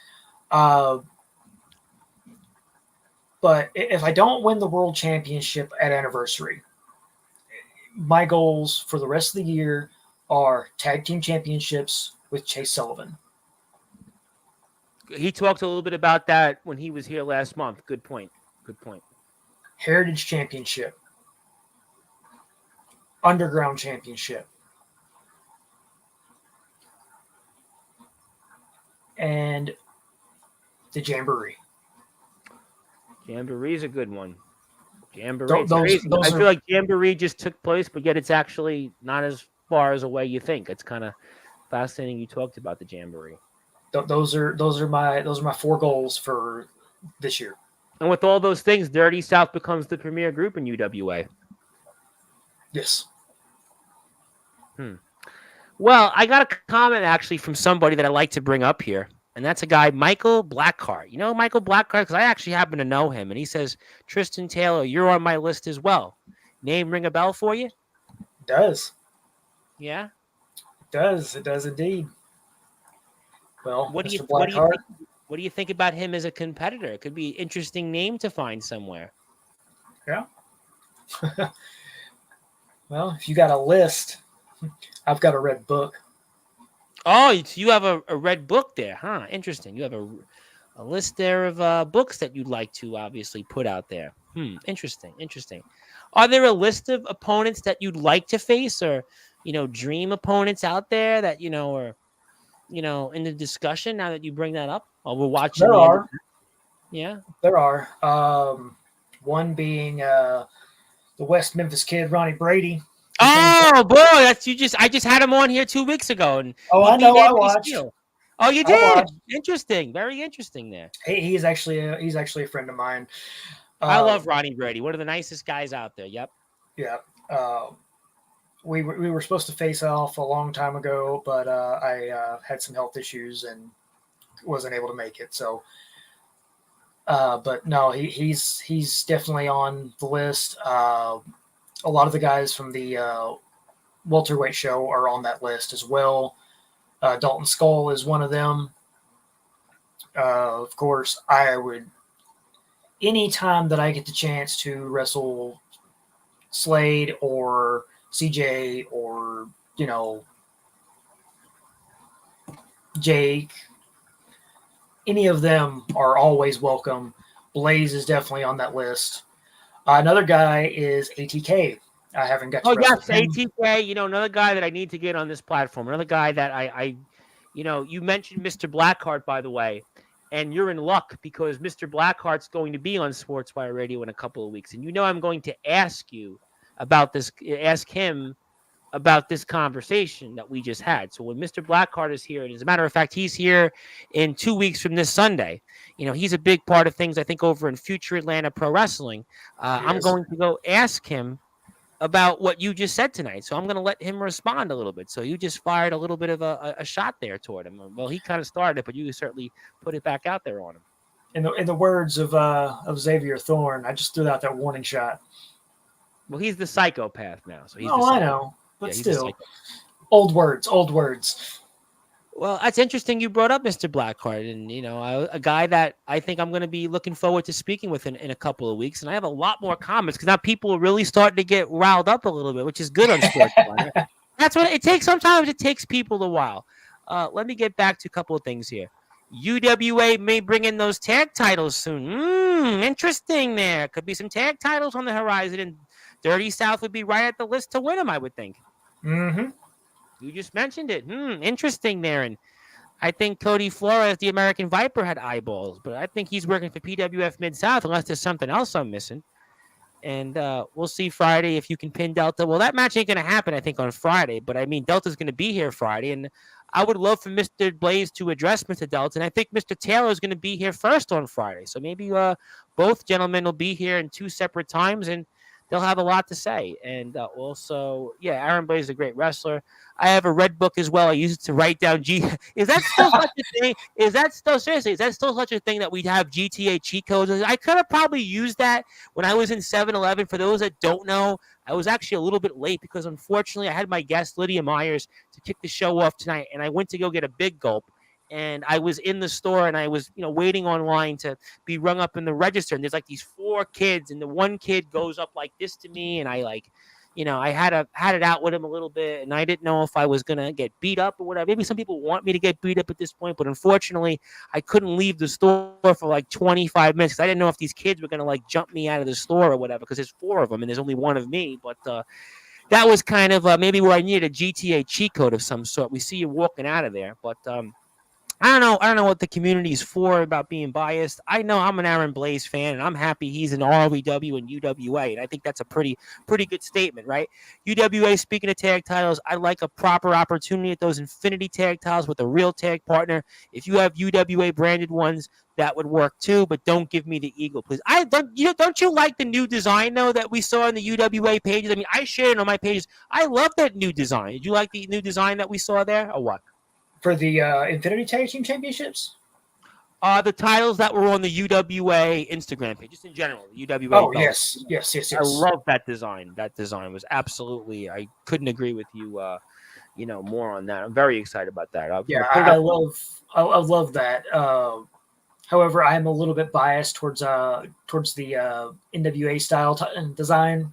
But if I don't win the world championship at anniversary, my goals for the rest of the year are tag team championships with Chase Sullivan. He talked a little bit about that when he was here last month. Good point. Heritage Championship. Underground Championship. And the Jamboree. Jamboree's a good one. Jamboree. I feel like Jamboree just took place, but yet it's actually not as far as away you think. It's kind of fascinating you talked about the Jamboree. Those are my 4 goals for this year. And with all those things, Dirty South becomes the premier group in UWA. Yes. Well, I got a comment actually from somebody that I like to bring up here, and that's a guy, Michael Blackheart. You know Michael Blackheart? Because I actually happen to know him, and he says, Tristan Taylor, you're on my list as well. Name ring a bell for you? It does. Yeah? It does. It does indeed. Well, what do you think about him as a competitor? It could be an interesting name to find somewhere. Yeah. Well, if you got a list, I've got a red book. Oh, you have a red book there, huh? Interesting. You have a list there of books that you'd like to obviously put out there. Interesting. Are there a list of opponents that you'd like to face, or dream opponents out there that are in the discussion now that you bring that up? While we're watching. There are. Yeah. There are. One being the West Memphis kid, Ronnie Brady. Oh boy, I just had him on here 2 weeks ago, and I know. I watched. Oh, you did? Interesting. Very interesting there. He's actually a friend of mine. I love Ronnie Brady. One of the nicest guys out there. Yep. Yeah. We were supposed to face off a long time ago, but I had some health issues and wasn't able to make it. So, but no, he's definitely on the list. A lot of the guys from the welterweight show are on that list as well. Dalton Skull is one of them. Of course, I would, anytime that I get the chance to wrestle Slade or CJ or, Jake, any of them are always welcome. Blaze is definitely on that list. Another guy is ATK, I haven't got to Oh wrestle yes, him. ATK. Another guy that I need to get on this platform. Another guy that you mentioned Mr. Blackheart, by the way, and you're in luck because Mr. Blackheart's going to be on Sportswire Radio in a couple of weeks, and I'm going to ask you about this. Ask him about this conversation that we just had. So when Mr. Blackheart is here, and as a matter of fact, he's here in 2 weeks from this Sunday. He's a big part of things, I think, over in Future Atlanta Pro Wrestling. I'm Yes. going to go ask him about what you just said tonight. So I'm going to let him respond a little bit. So you just fired a little bit of a shot there toward him. Well, he kind of started it, but you certainly put it back out there on him. In the words of Xavier Thorne, I just threw out that warning shot. Well, he's the psychopath now. So he's I know, but yeah, still, old words. Well, that's interesting you brought up Mr. Blackheart, and a guy that I think I'm going to be looking forward to speaking with in a couple of weeks, and I have a lot more comments because now people are really starting to get riled up a little bit, which is good on Sportswire. That's what it takes. Sometimes it takes people a while. Let me get back to a couple of things here. UWA may bring in those tag titles soon. Interesting there. Could be some tag titles on the horizon, and Dirty South would be right at the list to win them, I would think. Mm-hmm. You just mentioned it. Interesting there. And I think Cody Flores, the American Viper, had eyeballs, but I think he's working for PWF Mid-South unless there's something else I'm missing. And we'll see Friday if you can pin Delta. Well, that match ain't going to happen, I think, on Friday. But, I mean, Delta's going to be here Friday. And I would love for Mr. Blaze to address Mr. Delta. And I think Mr. Taylor is going to be here first on Friday. So maybe both gentlemen will be here in 2 separate times. And they'll have a lot to say. And also, Aaron Blaze is a great wrestler. I have a red book as well. I use it to write down Is that still such a thing? Is that still such a thing that we'd have GTA cheat codes? I could have probably used that when I was in 7-Eleven. For those that don't know, I was actually a little bit late because unfortunately I had my guest Lydia Myers to kick the show off tonight, and I went to go get a big gulp. And I was in the store and I was, waiting online to be rung up in the register. And there's like these 4 kids, and the one kid goes up like this to me, and I I had it out with him a little bit, and I didn't know if I was gonna get beat up or whatever. Maybe some people want me to get beat up at this point, but unfortunately, I couldn't leave the store for like 25 minutes because I didn't know if these kids were gonna like jump me out of the store or whatever. Because there's 4 of them and there's only 1 of me, but. That was kind of maybe where I needed a GTA cheat code of some sort. We see you walking out of there, but I don't know what the community is for about being biased. I know I'm an Aaron Blaze fan, and I'm happy he's in ROW and UWA, and I think that's a pretty good statement, right? UWA, speaking of tag titles, I like a proper opportunity at those Infinity tag titles with a real tag partner. If you have UWA branded ones, that would work too, but don't give me the Eagle, please. Don't you like the new design though that we saw in the UWA pages? I mean, I shared it on my pages. I love that new design. Did you like the new design that we saw there, or what? For the Infinity Tag Team Championships? The titles that were on the UWA Instagram page, just in general, the UWA. Oh, yes. I love that design. That design was absolutely, I couldn't agree with you, more on that. I'm very excited about that. I love that. However, I am a little bit biased towards the NWA style design.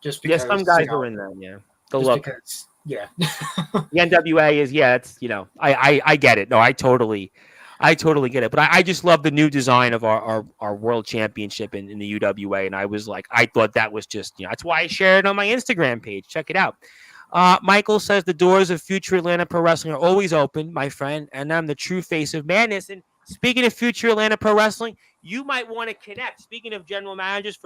Just because some guys are in that, yeah. The look. Because, yeah. The NWA is, it's, I get it. No, I totally get it. But I just love the new design of our world championship in the UWA. And I was like, I thought that was just, that's why I shared it on my Instagram page. Check it out. Michael says the doors of Future Atlanta Pro Wrestling are always open, my friend, and I'm the true face of madness. And speaking of Future Atlanta Pro Wrestling, you might want to connect. Speaking of general managers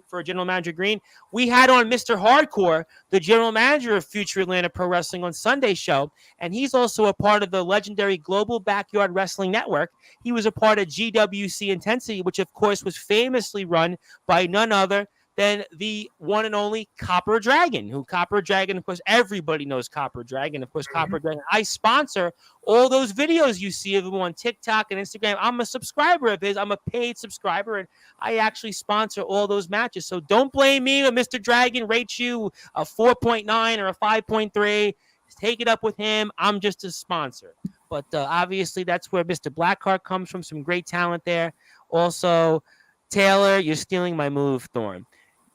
for General Manager Green, we had on Mr. Hardcore, the general manager of Future Atlanta Pro Wrestling on Sunday's show, and he's also a part of the legendary Global Backyard Wrestling Network. He was a part of GWC Intensity, which of course was famously run by none other than the one and only Copper Dragon, of course, everybody knows Copper Dragon. Of course, Copper Dragon. I sponsor all those videos you see of him on TikTok and Instagram. I'm a subscriber of his. I'm a paid subscriber, and I actually sponsor all those matches. So don't blame me when Mr. Dragon rates you a 4.9 or a 5.3. Take it up with him. I'm just a sponsor. But obviously, that's where Mr. Blackheart comes from. Some great talent there. Also, Taylor, you're stealing my move, Thorne.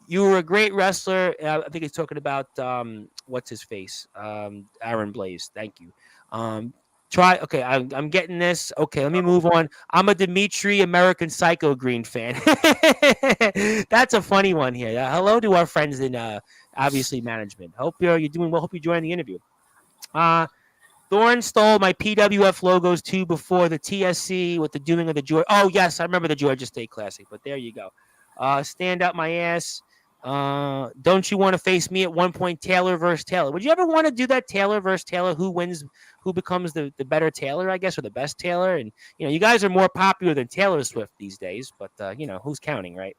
You were a great wrestler. I think he's talking about what's his face, Aaron Blaze. Thank you. Okay, I'm getting this. Okay, let me move on. I'm a Dimitri American Psycho Green fan. That's a funny one here. Hello to our friends in obviously management. Hope you're doing well. Hope you joined the interview. Thorne stole my PWF logos too before the TSC with the doing of the Georgia. Oh yes, I remember the Georgia State Classic. But there you go. Stand up my ass. Don't you want to face me at one point, Taylor versus Taylor? Would you ever want to do that, Taylor versus Taylor? Who wins? Who becomes the better Taylor, I guess, or the best Taylor? And you guys are more popular than Taylor Swift these days. But who's counting, right?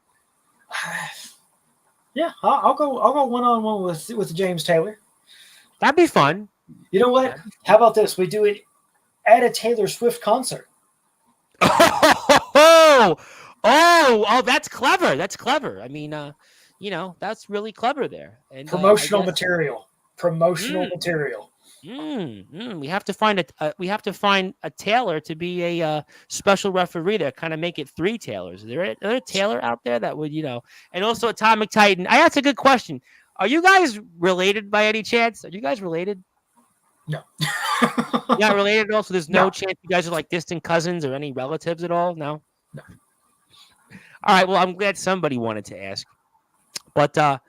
Yeah, I'll go 1-on-1 with James Taylor. That'd be fun. You know what? How about this? We do it at a Taylor Swift concert. Oh, that's clever. That's clever. I mean, that's really clever there. And promotional material. Material. We have to find a Taylor to be a special referee to kind of make it 3 Taylors. Is there another Taylor out there that would, and also Atomic Titan? That's a good question. Are you guys related by any chance? Are you guys related? No. You're not related at all? So there's no chance you guys are like distant cousins or any relatives at all? No? No. All right. Well, I'm glad somebody wanted to ask. But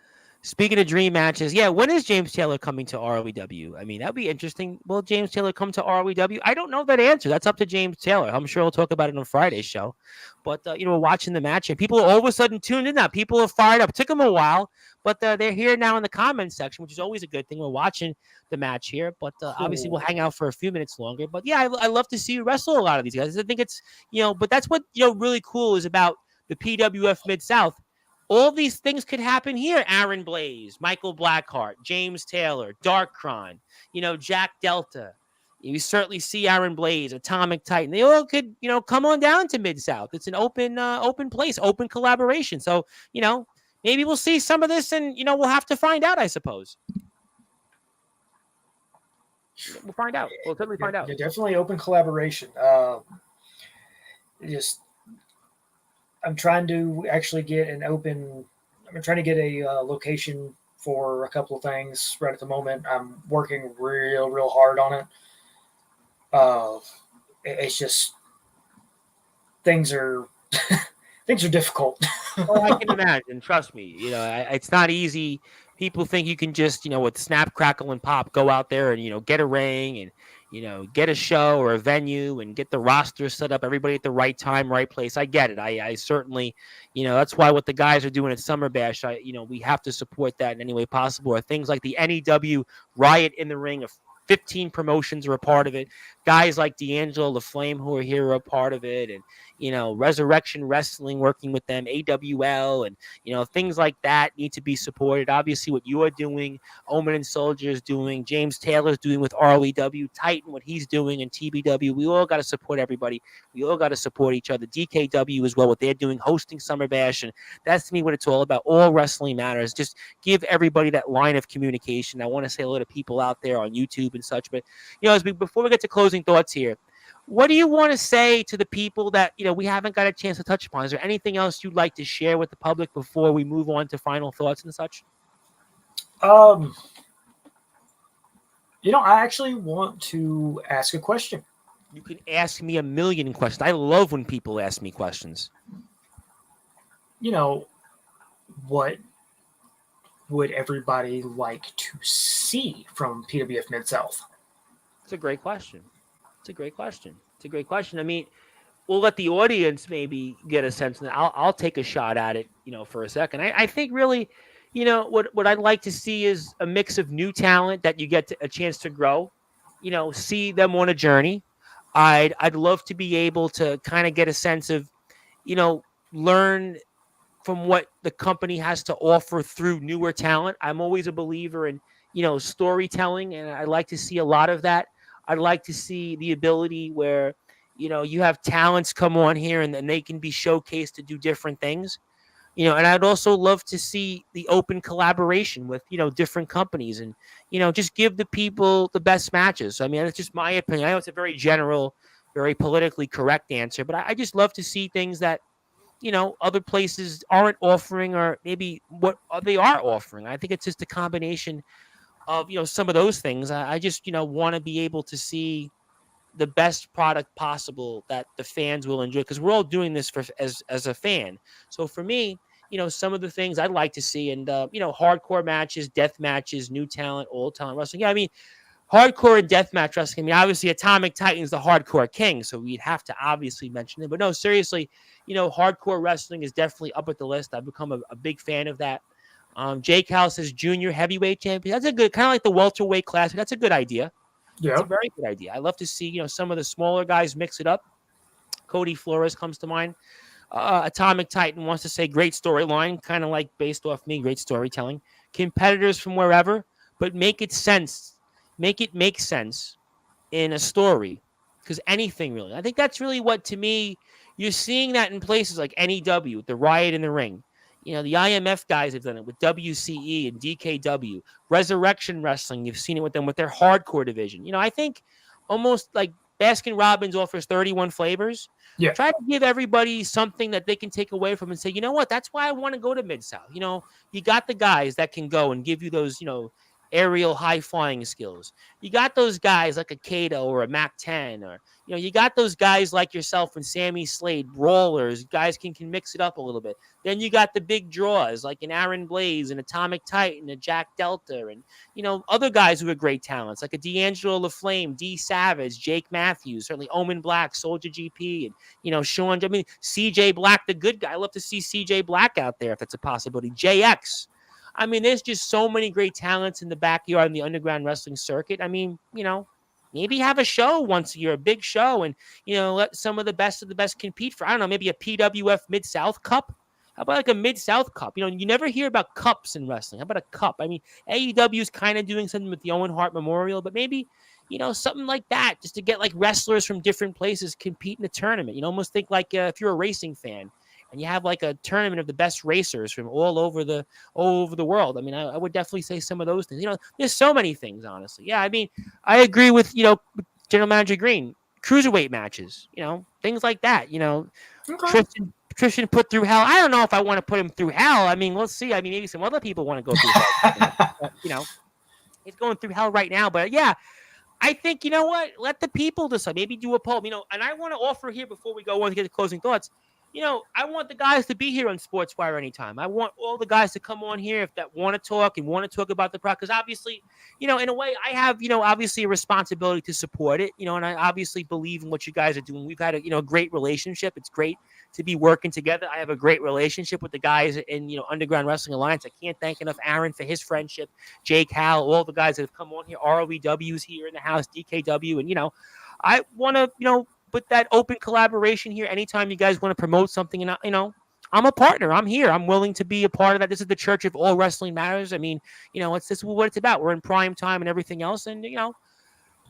speaking of dream matches, when is James Taylor coming to ROEW? I mean, that'd be interesting. Will James Taylor come to ROEW? I don't know that answer. That's up to James Taylor. I'm sure he'll talk about it on Friday's show. But, we're watching the match, and people are all of a sudden tuned in now. People are fired up. It took them a while, but they're here now in the comments section, which is always a good thing. We're watching the match here, but obviously we'll hang out for a few minutes longer. But, I love to see you wrestle a lot of these guys. I think it's, but that's what, really cool is about the PWF Mid-South. All these things could happen here. Aaron Blaze, Michael Blackheart, James Taylor, Darkron, Jack Delta. You certainly see Aaron Blaze, Atomic Titan. They all could, come on down to Mid-South. It's an open place, open collaboration. So, maybe we'll see some of this and, we'll have to find out, I suppose. We'll find out. We'll totally find out. Yeah, definitely open collaboration. I'm trying to actually get a location for a couple of things right at the moment. I'm working real hard on it. It's just things are difficult. Well, I can imagine. Trust me. It's not easy. People think you can just, with snap, crackle, and pop, go out there and, get a ring and, get a show or a venue and get the roster set up, everybody at the right time, right place. I get it. I certainly, that's why what the guys are doing at Summer Bash, we have to support that in any way possible. Or things like the NEW Riot in the Ring, 15 promotions are a part of it. Guys like D'Angelo, the Flame, who are here are a part of it. And, Resurrection Wrestling, working with them, AWL, and, things like that need to be supported. Obviously, what you are doing, Omen and Soldier is doing, James Taylor's doing with ROEW, Titan, what he's doing, and TBW. We all got to support everybody. We all got to support each other. DKW as well, what they're doing, hosting Summer Bash. And that's, to me, what it's all about. All wrestling matters. Just give everybody that line of communication. I want to say hello to people out there on YouTube and such. But, before we get to closing thoughts here, what do you want to say to the people that, we haven't got a chance to touch upon? Is there anything else you'd like to share with the public before we move on to final thoughts and such? I actually want to ask a question. You can ask me a million questions. I love when people ask me questions. What would everybody like to see from PWF Mid-South? It's a great question. I mean, we'll let the audience maybe get a sense, and I'll take a shot at it, for a second. I think really, what I'd like to see is a mix of new talent that you get a chance to grow, see them on a journey. I'd love to be able to kind of get a sense of, learn from what the company has to offer through newer talent. I'm always a believer in, storytelling, and I like to see a lot of that. I'd like to see the ability where, you have talents come on here and then they can be showcased to do different things, and I'd also love to see the open collaboration with, different companies and, just give the people the best matches. I mean, that's just my opinion. I know it's a very general, very politically correct answer, but I just love to see things that, other places aren't offering, or maybe what they are offering. I think it's just a combination of, some of those things. I just, want to be able to see, the best product possible that the fans will enjoy, because we're all doing this for as a fan. So for me, some of the things I'd like to see, and hardcore matches, death matches, new talent, old talent wrestling. Yeah, I mean, hardcore and deathmatch wrestling. I mean, obviously, Atomic Titan's the hardcore king, so we'd have to obviously mention it. But no, seriously, hardcore wrestling is definitely up at the list. I've become a big fan of that. Jake Howell says junior heavyweight champion. That's a good, kind of like the welterweight class. That's a good idea. That's a Yeah. very good idea. I love to see some of the smaller guys mix it up. Cody Flores comes to mind. Atomic Titan wants to say great storyline, kind of like based off me, great storytelling. Competitors from wherever, but make it sense. Make it make sense in a story, because anything really. I think that's really what, to me, you're seeing that in places like NEW, the Riot in the Ring. The IMF guys have done it with WCE and DKW. Resurrection Wrestling, you've seen it with them with their hardcore division. I think almost like Baskin Robbins offers 31 flavors. Yeah. Try to give everybody something that they can take away from and say, you know what, that's why I want to go to Mid-South. You got the guys that can go and give you those, aerial high flying skills. You got those guys like a Kato or a Mac 10, or you got those guys like yourself and Sammy Slade, brawlers. Guys can mix it up a little bit. Then you got the big draws like an Aaron Blaze, an Atomic Titan, a Jack Delta, and other guys who are great talents like a D'Angelo LaFlame, D Savage, Jake Matthews, certainly Omen Black, Soldier GP, and Sean. I mean, CJ Black, the good guy. I love to see CJ Black out there if that's a possibility. JX. I mean, there's just so many great talents in the backyard in the underground wrestling circuit. I mean, maybe have a show once a year, a big show, and, let some of the best compete for, I don't know, maybe a PWF Mid-South Cup. How about like a Mid-South Cup? You never hear about cups in wrestling. How about a cup? I mean, AEW is kind of doing something with the Owen Hart Memorial, but maybe, something like that, just to get like wrestlers from different places compete in a tournament. Almost think like if you're a racing fan, and you have like a tournament of the best racers from all over the world. I mean, I would definitely say some of those things. There's so many things, honestly. Yeah, I mean, I agree with General Manager Green. Cruiserweight matches, things like that. Okay. Tristan put through hell. I don't know if I want to put him through hell. I mean, let's see. I mean, maybe some other people want to go through hell. But, he's going through hell right now. But yeah, I think, what? Let the people decide. Maybe do a poll. And I want to offer here before we go on to get the closing thoughts. I want the guys to be here on Sportswire anytime. I want all the guys to come on here if that want to talk and want to talk about the product. Because obviously, in a way, I have, obviously a responsibility to support it, and I obviously believe in what you guys are doing. We've had a great relationship. It's great to be working together. I have a great relationship with the guys in, Underground Wrestling Alliance. I can't thank enough Aaron for his friendship, Jake Howell, all the guys that have come on here, ROEW's here in the house, DKW. And, I want to, put that open collaboration here. Anytime you guys want to promote something, and I'm a partner. I'm here. I'm willing to be a part of that. This is the church of all wrestling matters. I mean, this is what it's about. We're in prime time and everything else, and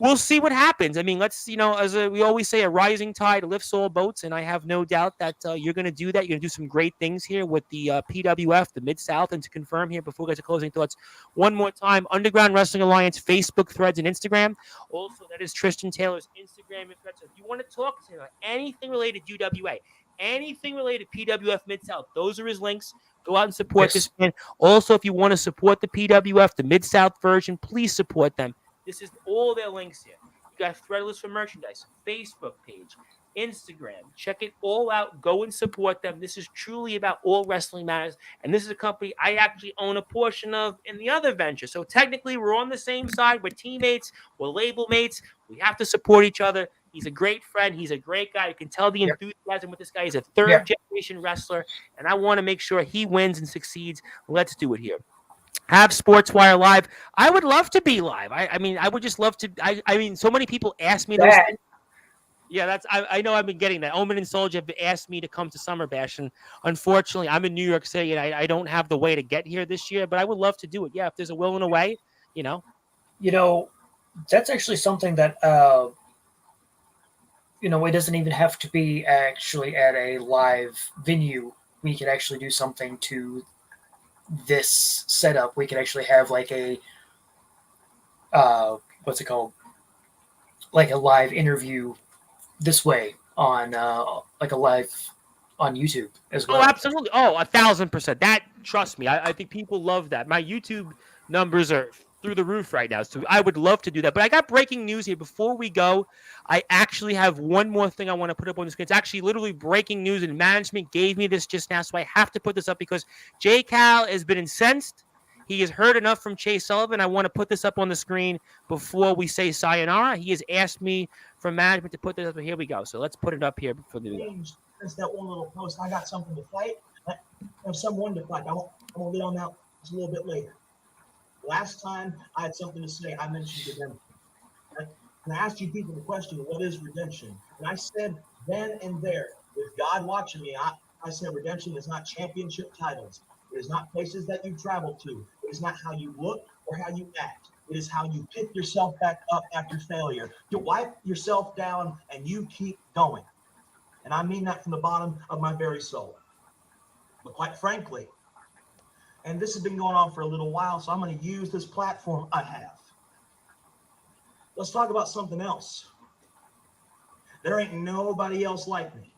we'll see what happens. I mean, let's as we always say, a rising tide lifts all boats, and I have no doubt that you're going to do that. You're going to do some great things here with the PWF, the Mid-South, and to confirm here before we get to closing thoughts, one more time, Underground Wrestling Alliance, Facebook, Threads, and Instagram. Also, that is Tristan Taylor's Instagram and Threads. So if you want to talk to him about anything related to UWA, anything related to PWF Mid-South, those are his links. Go out and support this man. Also, if you want to support the PWF, the Mid-South version, please support them. This is all their links here. You got Threadless for merchandise, Facebook page, Instagram. Check it all out. Go and support them. This is truly about all wrestling matters. And this is a company I actually own a portion of in the other venture. So technically, we're on the same side. We're teammates. We're label mates. We have to support each other. He's a great friend. He's a great guy. You can tell the enthusiasm with this guy. He's a third-generation wrestler. And I want to make sure he wins and succeeds. Let's do it here. Have Sportswire live. I would love to be live. I mean, I would just love to. I mean, so many people ask me those things. Yeah, I know I've been getting that. Omen and Soldier have asked me to come to Summer Bash, and unfortunately, I'm in New York City, and I don't have the way to get here this year, but I would love to do it. Yeah, if there's a will and a way, That's actually something that, it doesn't even have to be actually at a live venue. We could actually do something to this setup. We could actually have like a what's it called, like a live interview this way on like a live on YouTube as well. Oh, absolutely. Oh, 1,000%. That, trust me, I think people love that. My YouTube numbers are through the roof right now. So I would love to do that. But I got breaking news here. Before we go, I actually have one more thing I want to put up on the screen. It's actually literally breaking news, and management gave me this just now, so I have to put this up because J. Cal has been incensed. He has heard enough from Chase Sullivan. I want to put this up on the screen before we say sayonara. He has asked me from management to put this up. Here we go. So let's put it up here before we go. That's that one little post. I got something to fight. I have someone to fight. I'm going to get on that just a little bit later. Last time I had something to say, I mentioned redemption. And I asked you people the question, what is redemption? And I said then and there, with God watching me, I said redemption is not championship titles. It is not places that you travel to. It is not how you look or how you act. It is how you pick yourself back up after failure. To wipe yourself down and you keep going. And I mean that from the bottom of my very soul. But quite frankly, and this has been going on for a little while, so I'm going to use this platform I have. Let's talk about something else. There ain't nobody else like me.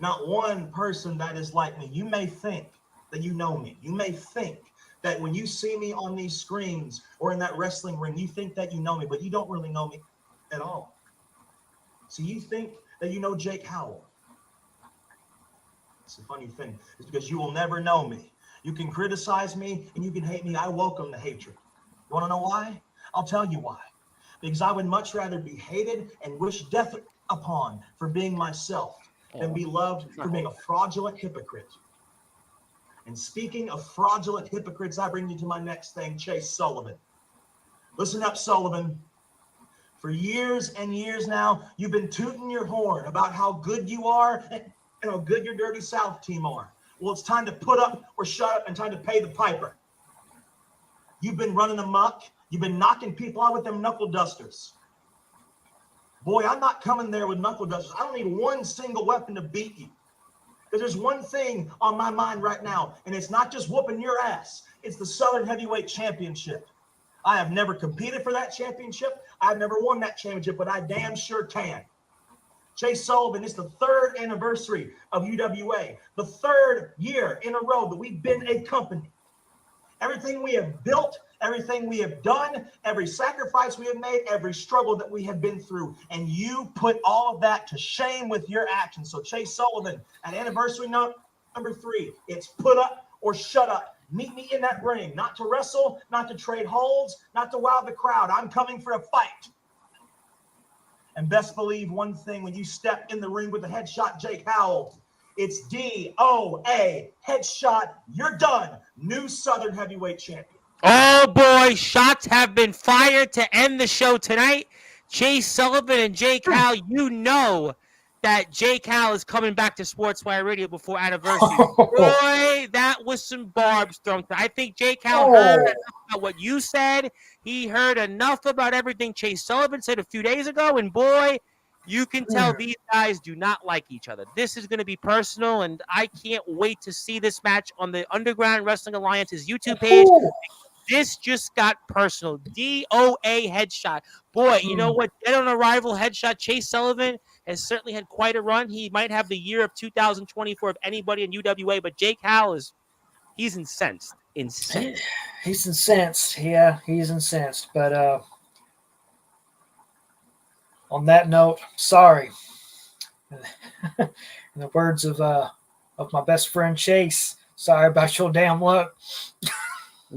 Not one person that is like me. You may think that you know me. You may think that when you see me on these screens or in that wrestling ring, you think that you know me, but you don't really know me at all. So you think that you know Jake Howell. It's a funny thing. It's because you will never know me. You can criticize me and you can hate me. I welcome the hatred. You want to know why? I'll tell you why. Because I would much rather be hated and wished death upon for being myself than be loved for being a fraudulent hypocrite. And speaking of fraudulent hypocrites, I bring you to my next thing, Chase Sullivan. Listen up, Sullivan. For years and years now, you've been tooting your horn about how good you are and how good your Dirty South team are. Well, it's time to put up or shut up and time to pay the piper. You've been running amok. You've been knocking people out with them knuckle dusters. Boy, I'm not coming there with knuckle dusters. I don't need one single weapon to beat you. Because there's one thing on my mind right now, and it's not just whooping your ass. It's the Southern Heavyweight Championship. I have never competed for that championship. I've never won that championship, but I damn sure can. Chase Sullivan, it's the third anniversary of UWA, the third year in a row that we've been a company. Everything we have built, everything we have done, every sacrifice we have made, every struggle that we have been through, and you put all of that to shame with your actions. So Chase Sullivan, at anniversary number 3, it's put up or shut up. Meet me in that ring, not to wrestle, not to trade holds, not to wow the crowd. I'm coming for a fight. And best believe one thing, when you step in the ring with the headshot Jake Howell, it's DOA, headshot, you're done. New Southern Heavyweight Champion. Oh boy, shots have been fired to end the show tonight. Chase Sullivan and Jake Cal, you know that Jake Cal is coming back to Sportswire Radio before anniversary. Boy, that was some barbs thrown. I think Jake Cal heard enough about what you said. He heard enough about everything Chase Sullivan said a few days ago, and boy, you can tell these guys do not like each other. This is going to be personal, and I can't wait to see this match on the Underground Wrestling Alliance's YouTube page. This just got personal. DOA headshot. Boy, you know what? Dead on arrival headshot. Chase Sullivan has certainly had quite a run. He might have the year of 2024 of anybody in UWA, but Jake Howell he's incensed. He's incensed. Yeah, he's incensed. But on that note, sorry. In the words of my best friend Chase, sorry about your damn luck.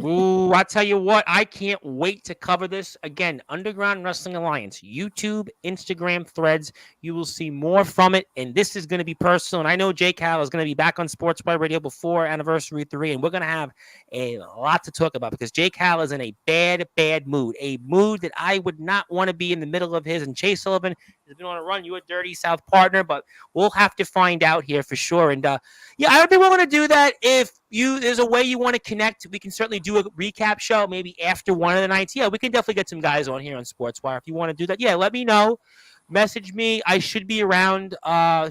Ooh, I tell you what, I can't wait to cover this. Again, Underground Wrestling Alliance, YouTube, Instagram, Threads. You will see more from it, and this is going to be personal. And I know Jake Howell is going to be back on Sportswire Radio before Anniversary 3, and we're going to have a lot to talk about because Jake Howell is in a bad, bad mood, a mood that I would not want to be in the middle of his. And Chase Sullivan has been on a run. You a Dirty South partner, but we'll have to find out here for sure. And yeah, I would be willing to do that if there's a way you want to connect. We can certainly do a recap show maybe after one of the nights. Yeah, we can definitely get some guys on here on Sportswire. If you want to do that, yeah, let me know. Message me. I should be around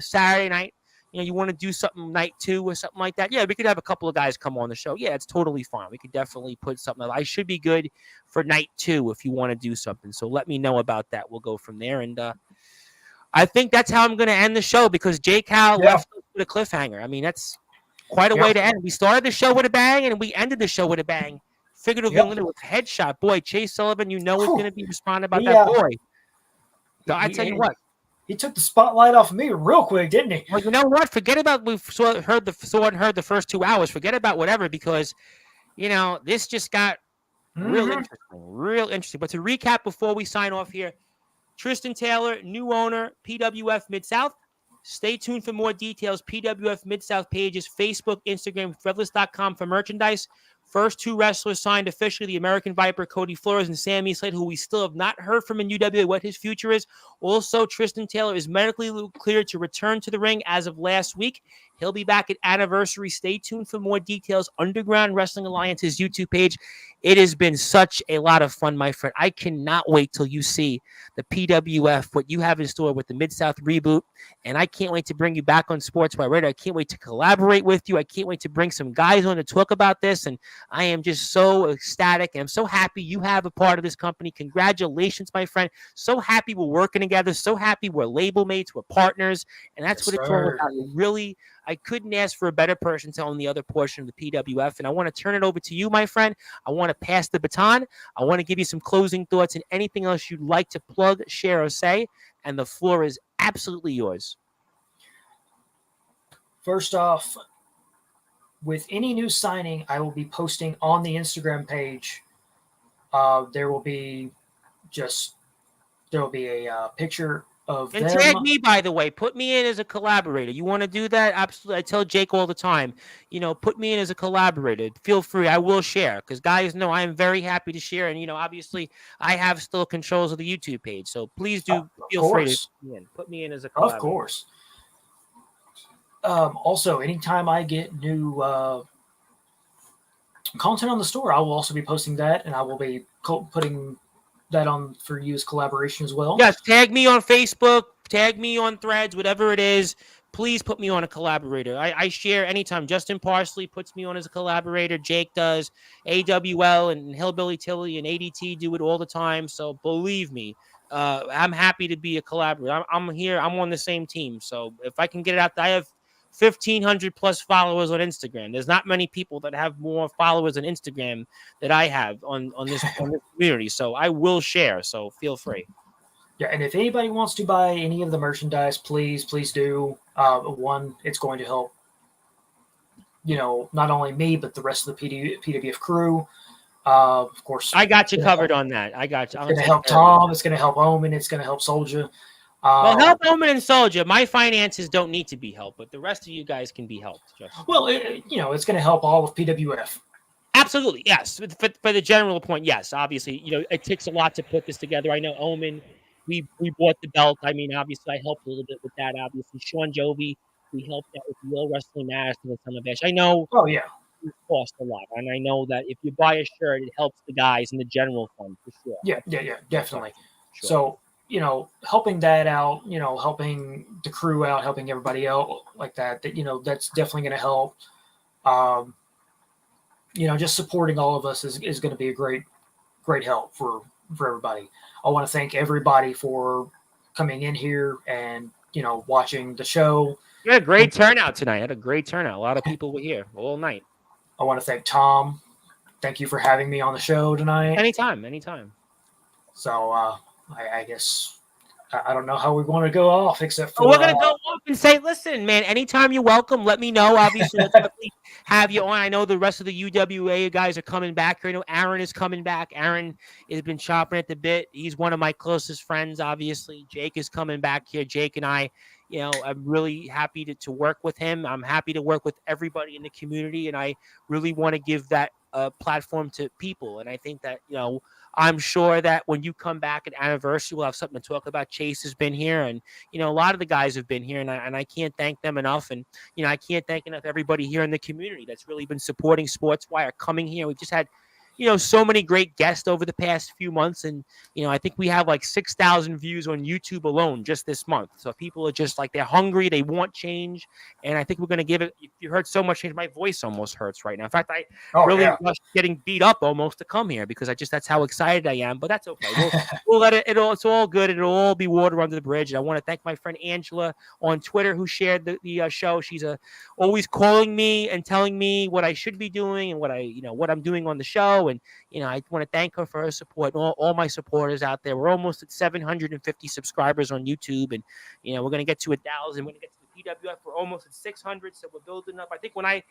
Saturday night. You know, you want to do something night 2 or something like that. Yeah, we could have a couple of guys come on the show. Yeah, it's totally fine. We could definitely put something. I should be good for night 2 if you want to do something. So let me know about that. We'll go from there. And I think that's how I'm going to end the show because Jake Howell left us with a cliffhanger. I mean, that's quite a way to end. We started the show with a bang, and we ended the show with a bang figuratively Yep. and literally with a headshot. Boy, Chase Sullivan, is going to be responding about He, that boy. So I he- tell you what. He took the spotlight off of me real quick, didn't he? Well, you know what? Forget about we saw and heard the first 2 hours. Forget about whatever, because this just got real interesting. But to recap before we sign off here, Tristan Taylor, new owner, PWF Mid-South. Stay tuned for more details. PWF Mid-South pages, Facebook, Instagram, Threadless.com for merchandise. First 2 wrestlers signed officially, the American Viper, Cody Flores, and Sammy Slade, who we still have not heard from in UWA what his future is. Also, Tristan Taylor is medically cleared to return to the ring as of last week. He'll be back at Anniversary. Stay tuned for more details. Underground Wrestling Alliance's YouTube page. It has been such a lot of fun, my friend. I cannot wait till you see the PWF, what you have in store with the Mid-South reboot. And I can't wait to bring you back on Sportswire Radio. I can't wait to collaborate with you. I can't wait to bring some guys on to talk about this. And I am just so ecstatic. And I'm so happy you have a part of this company. Congratulations, my friend. So happy we're working together. So happy we're label mates. We're partners. And that's what it's all about. Really, I couldn't ask for a better person to own the other portion of the PWF. And I want to turn it over to you, my friend. I want to pass the baton. I want to give you some closing thoughts and anything else you'd like to plug, share, or say. And the floor is absolutely yours. First off, with any new signing, I will be posting on the Instagram page. There will be a picture of and them. tag me, by the way. Put me in as a collaborator. You want to do that? Absolutely. I tell Jake all the time, put me in as a collaborator. Feel free. I will share, because guys know I am very happy to share. And, obviously I have still controls of the YouTube page. So please do feel free to put me in as a collaborator. Of course. Also, anytime I get new content on the store, I will also be posting that, and I will be putting that on for you as collaboration as well. Yes, tag me on Facebook, tag me on Threads, whatever it is. Please put me on a collaborator. I share anytime. Justin Parsley puts me on as a collaborator. Jake does. AWL and Hillbilly Tilly and ADT do it all the time. So believe me, I'm happy to be a collaborator. I'm here. I'm on the same team. So if I can get it out, I have 1,500 plus followers on Instagram. There's not many people that have more followers on Instagram that I have on this community. So I will share. So feel free. Yeah, and if anybody wants to buy any of the merchandise, please do. One, it's going to help, not only me, but the rest of the PWF crew. Of course, I got you covered on that. I got you. It's going to help Tom. It's going to help Omen. It's going to help Soldier. Well, help Omen and Soldier. My finances don't need to be helped, but the rest of you guys can be helped. Well, it's going to help all of PWF. Absolutely, yes. For the general point, yes. Obviously, it takes a lot to put this together. I know Omen, we bought the belt. I mean, obviously, I helped a little bit with that. Obviously, Sean Jovi, we helped out with the All Wrestling Marathon and Son of Ash. I know. Oh yeah. It costs a lot, and I know that if you buy a shirt, it helps the guys in the general fund for sure. Yeah, definitely. Sure. So, helping that out, helping the crew out, helping everybody out like that, that's definitely going to help. Just supporting all of us is going to be a great help for everybody. I want to thank everybody for coming in here and, watching the show. You had a great turnout tonight. A lot of people were here all night. I want to thank Tom. Thank you for having me on the show tonight. Anytime. So, I guess I don't know how we want to go off, except for we're gonna go off and say, listen, man. Anytime you're welcome, let me know. Obviously, let's definitely have you on. I know the rest of the UWA guys are coming back here. I know Aaron is coming back. Aaron has been chopping at the bit. He's one of my closest friends. Obviously, Jake is coming back here. Jake and I, I'm really happy to work with him. I'm happy to work with everybody in the community, and I really want to give that platform to people. And I think that I'm sure that when you come back at Anniversary, we'll have something to talk about. Chase has been here, and a lot of the guys have been here, and I can't thank them enough. And I can't thank enough everybody here in the community that's really been supporting Sportswire, coming here. We've just had so many great guests over the past few months, and I think we have like 6,000 views on YouTube alone just this month. So people are just like, they're hungry, they want change, and I think we're going to give it. You heard so much change, my voice almost hurts right now. In fact, I was getting beat up almost to come here because that's how excited I am. But that's okay. We'll let it. It's all good. It'll all be water under the bridge. And I want to thank my friend Angela on Twitter who shared the show. She's always calling me and telling me what I should be doing and what I'm doing on the show. And, I want to thank her for her support. All my supporters out there. We're almost at 750 subscribers on YouTube. And, we're going to get to 1,000. We're going to get to the PWF. We're almost at 600. So we're building up. I think when I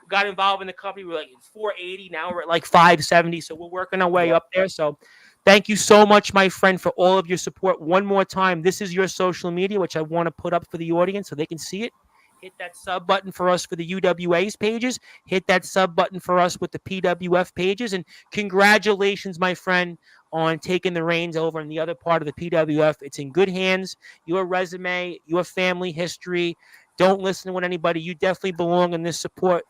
got involved in the company, we were like at 480. Now we're at like 570. So we're working our way up there. So thank you so much, my friend, for all of your support. One more time, this is your social media, which I want to put up for the audience so they can see it. Hit that sub button for us for the UWA's pages. Hit that sub button for us with the PWF pages. And congratulations, my friend, on taking the reins over in the other part of the PWF. It's in good hands. Your resume, your family history. Don't listen to what anybody. You definitely belong in this sport.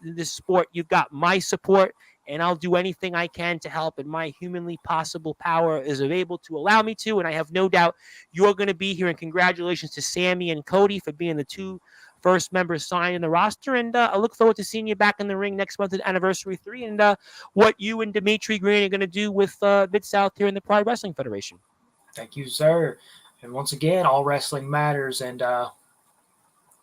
You've got my support, and I'll do anything I can to help in my humanly possible power is able to allow me to. And I have no doubt you're going to be here. And congratulations to Sammy and Cody for being the 2 first members signed in the roster. And I look forward to seeing you back in the ring next month at Anniversary 3 and what you and Dimitri Green are going to do with Mid-South here in the Pride Wrestling Federation. Thank you, sir. And once again, all wrestling matters. And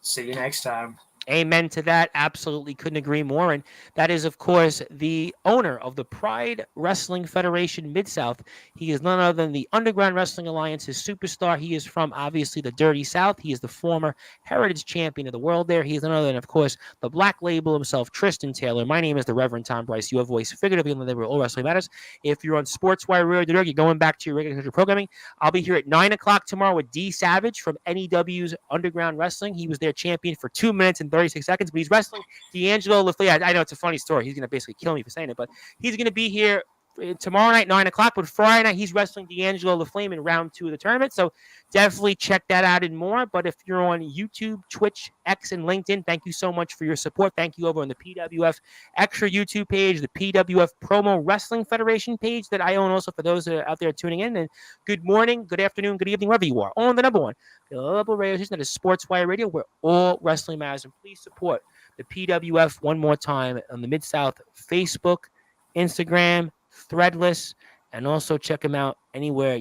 see you next time. Amen to that. Absolutely couldn't agree more. And that is, of course, the owner of the Pride Wrestling Federation Mid-South. He is none other than the Underground Wrestling Alliance's superstar. He is from, obviously, the Dirty South. He is the former Heritage Champion of the world there. He is none other than, of course, the Black Label himself, Tristan Taylor. My name is the Reverend Tom Bryce, your voice figuratively in the where all wrestling matters. If you're on Sportzwire, you're going back to your regular programming. I'll be here at 9 o'clock tomorrow with D Savage from NEW's Underground Wrestling. He was their champion for 2 minutes and 36 seconds, but he's wrestling D'Angelo LaFleur. I know it's a funny story. He's going to basically kill me for saying it, but he's going to be here tomorrow night, 9 o'clock, but Friday night, he's wrestling D'Angelo LaFlame in round 2 of the tournament, so definitely check that out and more. But if you're on YouTube, Twitch, X, and LinkedIn, thank you so much for your support. Thank you over on the PWF Extra YouTube page, the PWF Promo Wrestling Federation page that I own also for those that are out there tuning in. And good morning, good afternoon, good evening, wherever you are, on the number one global radio station that is Sportswire Radio, where all wrestling matters. And please support the PWF one more time on the Mid-South Facebook, Instagram, Threadless, and also check them out anywhere